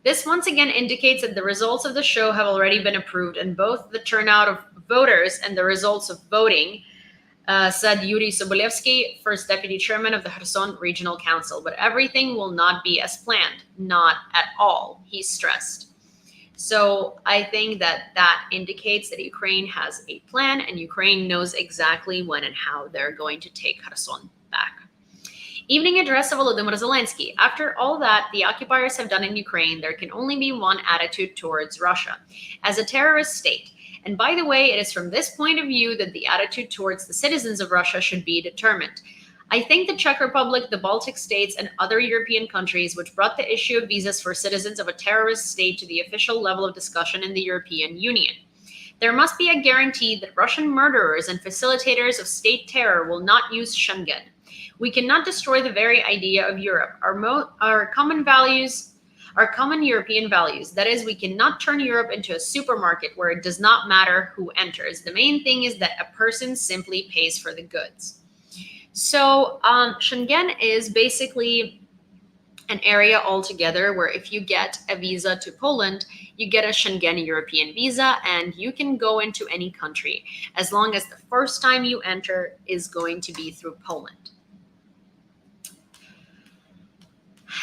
This once again indicates that the results of the show have already been approved, and both the turnout of voters and the results of voting, said Yuri Sobolevsky, first deputy chairman of the Kherson Regional Council. But everything will not be as planned, not at all, he stressed. So I think that indicates that Ukraine has a plan, and Ukraine knows exactly when and how they're going to take Kherson back. Evening address of Volodymyr Zelensky. After all that the occupiers have done in Ukraine, there can only be one attitude towards Russia, as a terrorist state. And by the way, it is from this point of view that the attitude towards the citizens of Russia should be determined. I think the Czech Republic, the Baltic states, and other European countries which brought the issue of visas for citizens of a terrorist state to the official level of discussion in the European Union. There must be a guarantee that Russian murderers and facilitators of state terror will not use Schengen. We cannot destroy the very idea of Europe, our common values, our common European values. That is, we cannot turn Europe into a supermarket where it does not matter who enters. The main thing is that a person simply pays for the goods. So Schengen is basically an area altogether where if you get a visa to Poland, you get a Schengen European visa and you can go into any country as long as the first time you enter is going to be through Poland.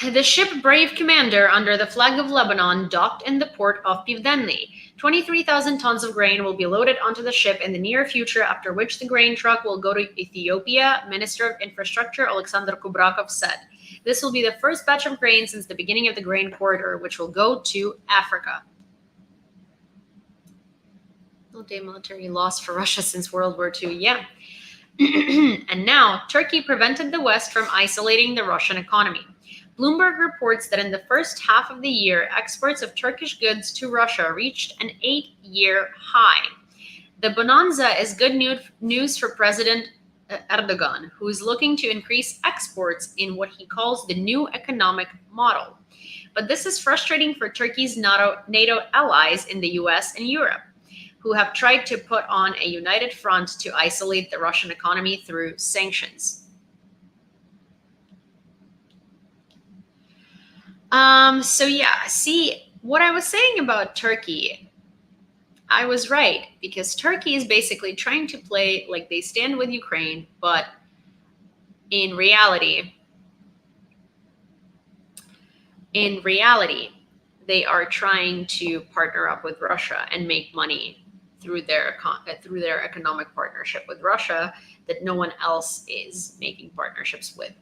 The ship Brave Commander under the flag of Lebanon docked in the port of Pivdenli. 23,000 tons of grain will be loaded onto the ship in the near future, after which the grain truck will go to Ethiopia, Minister of Infrastructure Alexander Kubrakov said. This will be the first batch of grain since the beginning of the grain corridor, which will go to Africa. All-day military loss for Russia since World War II, yeah. And now, Turkey prevented the West from isolating the Russian economy. Bloomberg reports that in the first half of the year, exports of Turkish goods to Russia reached an 8-year high. The bonanza is good news for President Erdogan, who is looking to increase exports in what he calls the new economic model. But this is frustrating for Turkey's NATO allies in the US and Europe, who have tried to put on a united front to isolate the Russian economy through sanctions. So yeah, see, what I was saying about Turkey, I was right, because Turkey is basically trying to play like they stand with Ukraine, but in reality, they are trying to partner up with Russia and make money through their economic partnership with Russia that no one else is making partnerships with.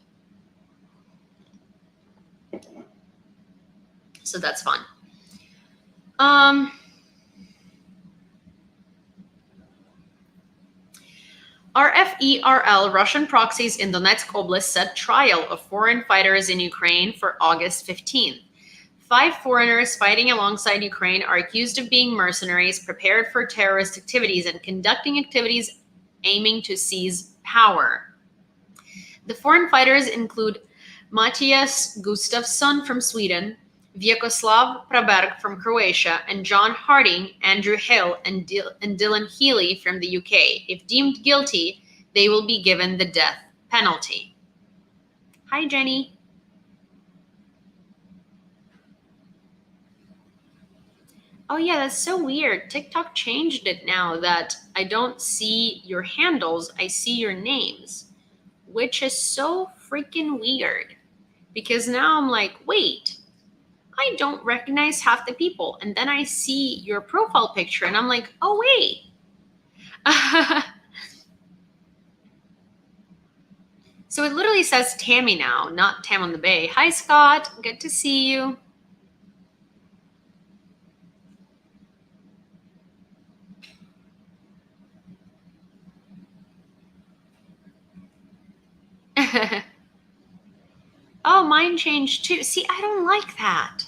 So that's fun. RFERL, Russian proxies in Donetsk Oblast, set trial of foreign fighters in Ukraine for August 15th. 5 foreigners fighting alongside Ukraine are accused of being mercenaries, prepared for terrorist activities, and conducting activities aiming to seize power. The foreign fighters include Matthias Gustafsson from Sweden, Vyacheslav Praberg from Croatia, and John Harding, Andrew Hill, and Dylan Healy from the UK. If deemed guilty, they will be given the death penalty. Hi, Jenny. Oh yeah, that's so weird. TikTok changed it now that I don't see your handles, I see your names, which is so freaking weird. Because now I'm like, wait, I don't recognize half the people. And then I see your profile picture and I'm like, oh, wait. So it literally says Tammy now, not Tam on the Bay. Hi, Scott. Good to see you. Oh, mine changed too. See, I don't like that.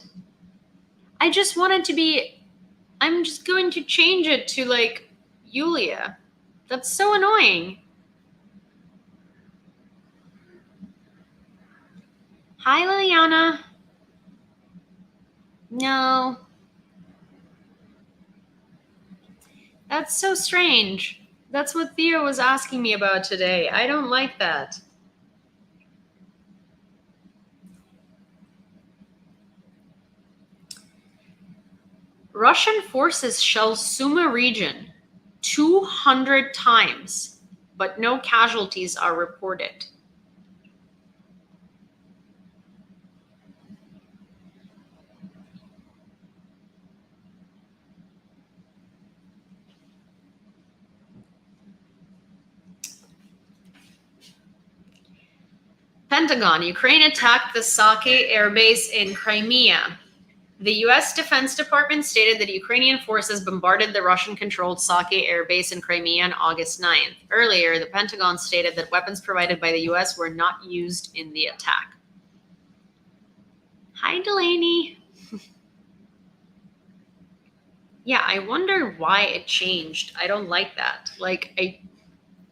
I just wanted to be, I'm just going to change it to like Yulia. That's so annoying. Hi, Liliana. No. That's so strange. That's what Theo was asking me about today. I don't like that. Russian forces shell Sumy region 200 times, but no casualties are reported. Pentagon, Ukraine attacked the Sake airbase in Crimea. The U.S. Defense Department stated that Ukrainian forces bombarded the Russian-controlled Sake airbase in Crimea on August 9th. Earlier, the Pentagon stated that weapons provided by the U.S. were not used in the attack. Hi, Delaney. Yeah, I wonder why it changed. I don't like that. Like,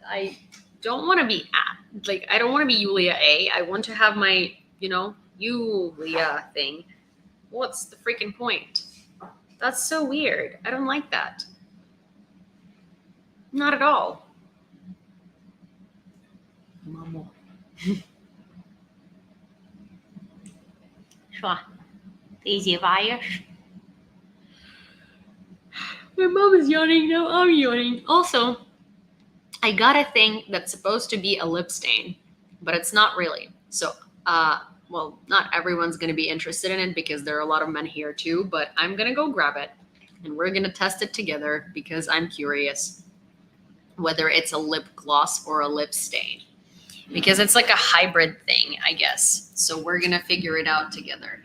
I don't want to be I don't want to be Yulia A. I want to have my, Yulia thing. What's the freaking point? That's so weird. I don't like that. Not at all. Mamo. Що? Ти зіваєш? My mom is yawning now. I'm yawning. Also, I got a thing that's supposed to be a lip stain, but it's not really. So, well, not everyone's going to be interested in it because there are a lot of men here too, but I'm going to go grab it and we're going to test it together because I'm curious whether it's a lip gloss or a lip stain. Because it's like a hybrid thing, I guess. So we're going to figure it out together.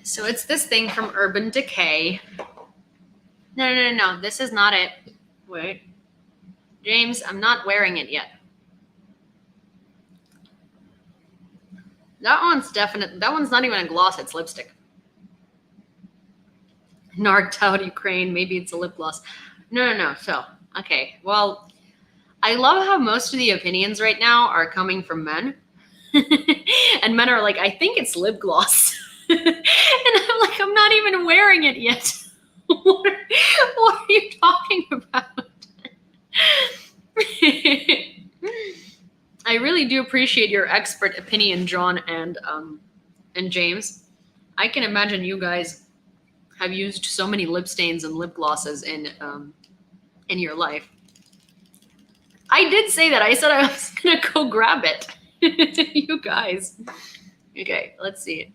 So it's this thing from Urban Decay. No. This is not it. Wait. James, I'm not wearing it yet. That one's not even a gloss, it's lipstick. Narked out Ukraine, maybe it's a lip gloss. No. So, okay. Well, I love how most of the opinions right now are coming from men. And men are like, I think it's lip gloss. And I'm like, I'm not even wearing it yet. What are you talking about? I really do appreciate your expert opinion, John and James. I can imagine you guys have used so many lip stains and lip glosses in your life. I did say that. I said I was gonna go grab it. You guys. Okay, let's see.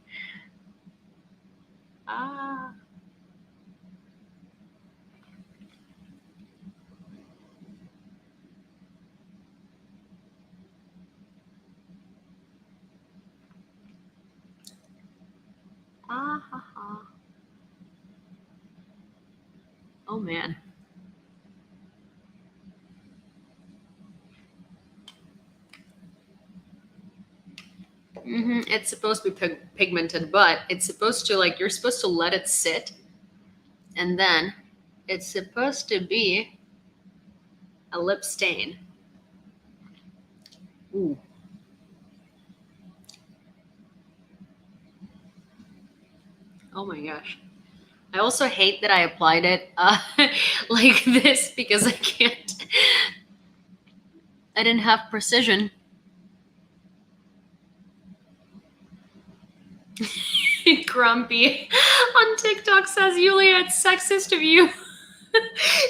Oh man. It's supposed to be pigmented, but it's supposed to, like, you're supposed to let it sit, and then it's supposed to be a lip stain. Ooh. Oh my gosh. I also hate that I applied it like this because I didn't have precision. Grumpy on TikTok says, Yulia, it's sexist of you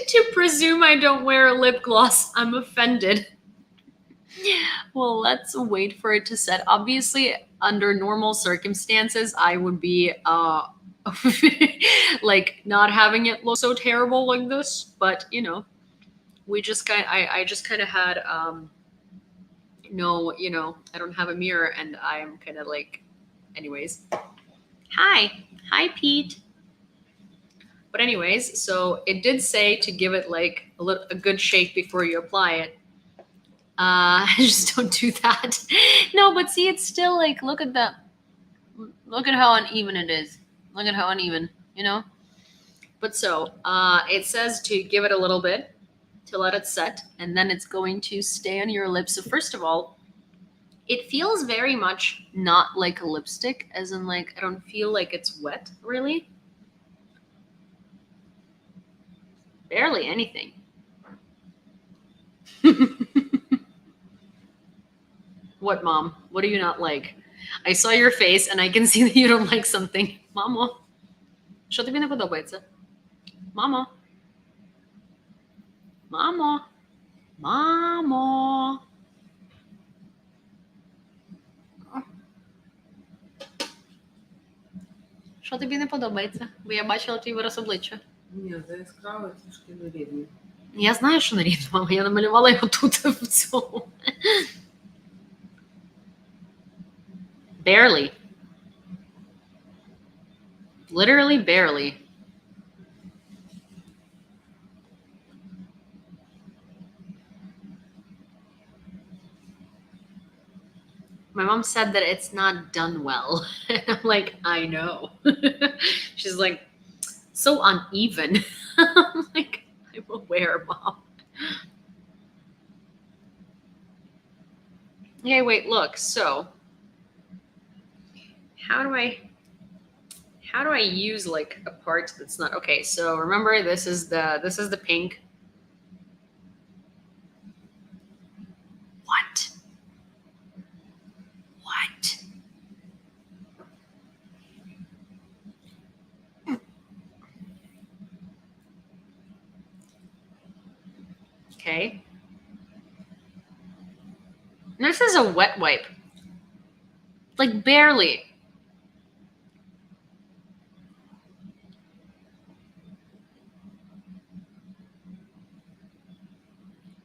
to presume I don't wear a lip gloss. I'm offended. Well, let's wait for it to set. Obviously, under normal circumstances, I would be like not having it look so terrible like this, but you know, I just kind of had no, you know, I don't have a mirror and I'm kind of like, anyways. Hi Pete. But anyways, so it did say to give it like a good shake before you apply it. Just don't do that. No, but see, it's still like, look at how uneven it is. Look at how uneven, you know? But so, it says to give it a little bit, to let it set, and then it's going to stay on your lips. So first of all, it feels very much not like a lipstick, as in like, I don't feel like it's wet, really. Barely anything. What, Mom? What do you not like? I saw your face and I can see that you don't like something. Мамо, що тобі не подобається? Мамо. Мамо. Мамо. Що тобі не подобається? Бо я бачила твій вираз обличчя. Ні, за яскраво трішки нерівні. Я знаю, що нерівно, мама. Я намалювала його тут, в цьому. Barely. Literally barely. My mom said that it's not done well. I'm like, I know. She's like, so uneven. I'm like, I'm aware, Mom. Okay, wait, look. So, how do I use like a part that's not okay? So remember, this is the pink. What? What? Okay. This is a wet wipe. Like barely.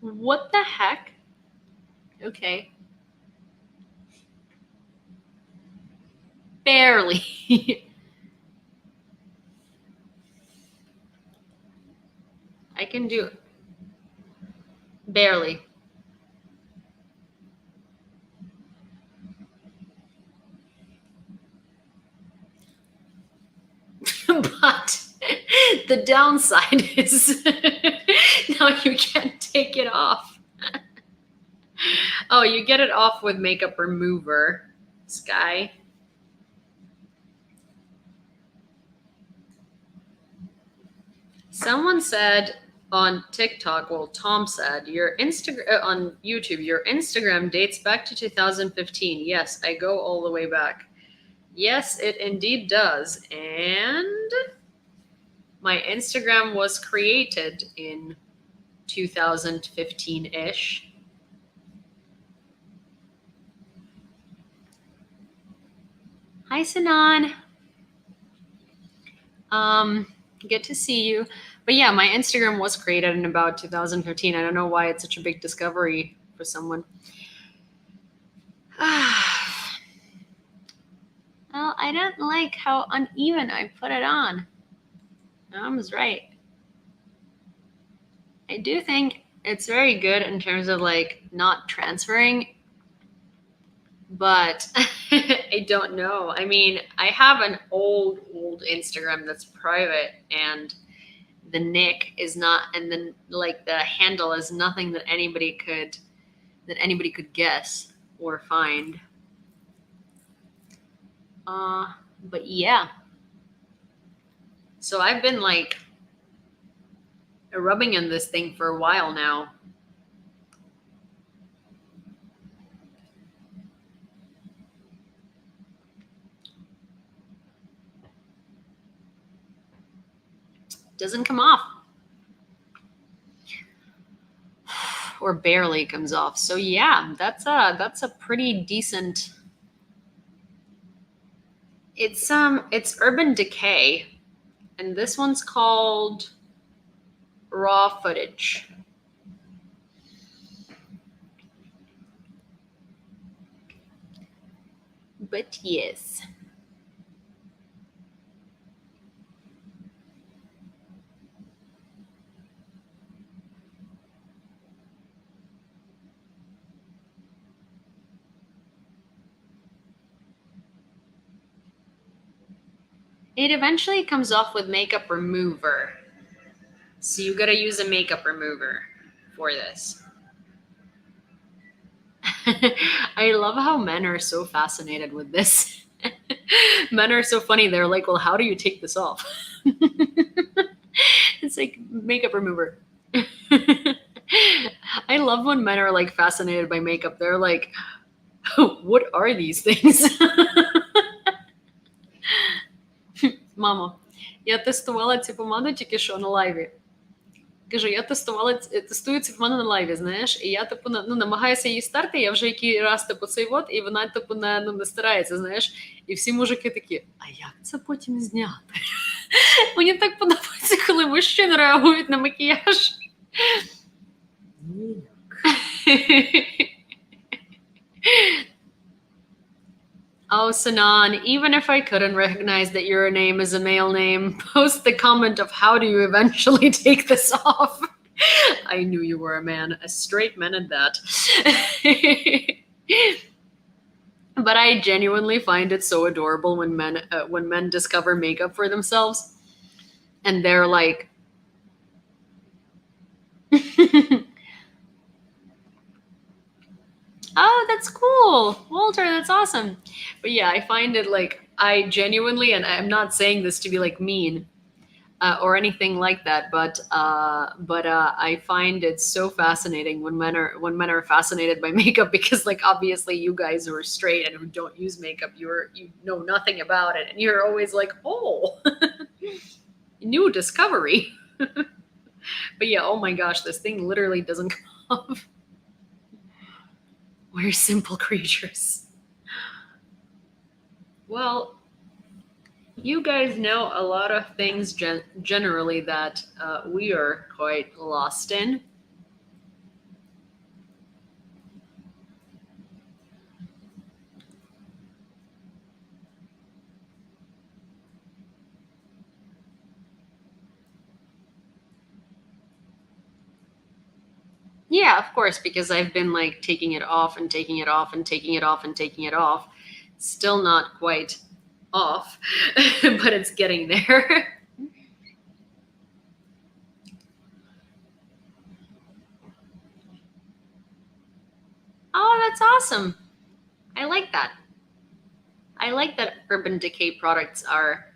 What the heck? Okay. Barely. I can do it. Barely. But the downside is now you can't take it off. Oh, you get it off with makeup remover, Sky. Someone said on TikTok, well, Tom said, your Instagram on YouTube, your Instagram dates back to 2015. Yes, I go all the way back. Yes, it indeed does. And my Instagram was created in 2015-ish. Hi, Sinan. Good to see you. But yeah, my Instagram was created in about 2015. I don't know why it's such a big discovery for someone. Well, I don't like how uneven I put it on. Mom's right. I do think it's very good in terms of like not transferring, but I don't know. I mean, I have an old Instagram that's private, and the nick is not, and then like the handle is nothing that anybody could guess or find. But yeah. So I've been like rubbing on this thing for a while now. Doesn't come off. Or barely comes off. So yeah, that's a pretty decent. It's Urban Decay, and this one's called Raw Footage. But yes. It eventually comes off with makeup remover. So you gotta use a makeup remover for this. I love how men are so fascinated with this. Men are so funny. They're like, well, how do you take this off? It's like makeup remover. I love when men are like fascinated by makeup. They're like, oh, what are these things? Мамо, я тестувала цю помаду тільки що на лайві. Кажу, я тестую цю помаду на лайві, знаєш, і я типу намагаюся її старти, я вже який раз типу цей вот, і вона типу не старається, знаєш. І всі мужики такі, а як це потім зняти? Мені так подобається, коли мужчини реагують на макіяж. Oh, Sanan, even if I couldn't recognize that your name is a male name, post the comment of how do you eventually take this off. I knew you were a man, a straight man at that. But I genuinely find it so adorable when men discover makeup for themselves, and they're like, "Oh, that's cool, Walter. That's awesome." But yeah, I find it like I genuinely, and I'm not saying this to be like mean, or anything like that. But I find it so fascinating when men are fascinated by makeup, because like obviously you guys who are straight and who don't use makeup, you know nothing about it, and you're always like, oh, new discovery. But yeah, oh my gosh, this thing literally doesn't come off. We're simple creatures. Well, you guys know a lot of things generally that we are quite lost in. Yeah, of course, because I've been like taking it off and taking it off and taking it off and taking it off. Still not quite off, but it's getting there. Oh, that's awesome. I like that. I like that Urban Decay products are,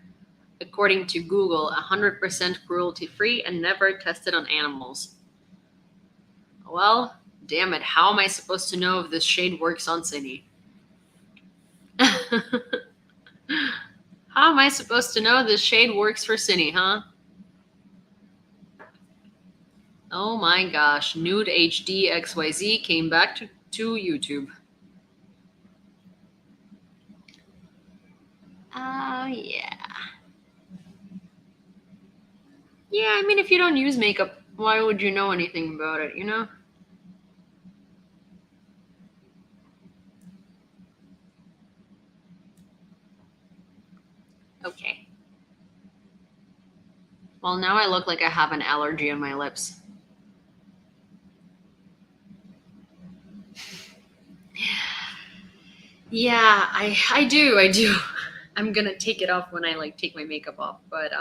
according to Google, 100% cruelty free and never tested on animals. Well, damn it, how am I supposed to know if this shade works on Cindy? How am I supposed to know this shade works for Cindy, huh? Oh my gosh, Nude HD XYZ came back to YouTube. Oh, yeah. Yeah, I mean, if you don't use makeup, why would you know anything about it, you know? Okay. Well, now I look like I have an allergy on my lips. Yeah, I do. I'm gonna take it off when I like take my makeup off, but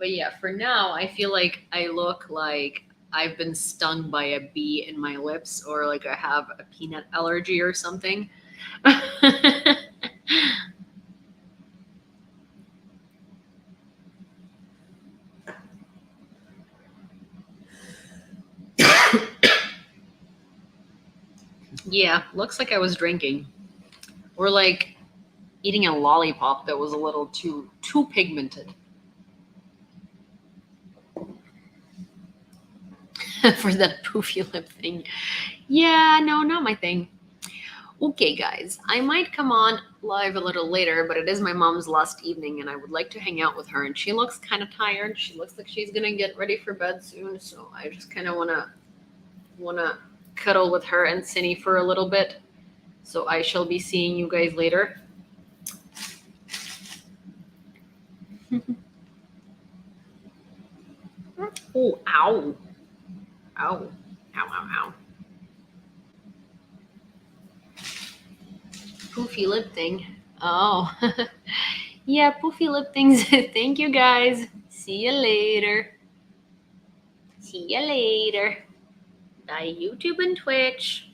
yeah, for now I feel like I look like I've been stung by a bee in my lips, or like I have a peanut allergy or something. Yeah, looks like I was drinking, or like eating a lollipop that was a little too pigmented. For that poofy lip thing. Yeah, no, not my thing. Okay, guys, I might come on live a little later, but it is my mom's last evening, and I would like to hang out with her. And she looks kind of tired. She looks like she's gonna get ready for bed soon, so I just kind of wanna cuddle with her and Cindy for a little bit. So I shall be seeing you guys later. Oh, ow, ow, ow. Poofy lip thing. Oh. Yeah, poofy lip things. Thank you guys. See you later. See you later. Bye, YouTube and Twitch.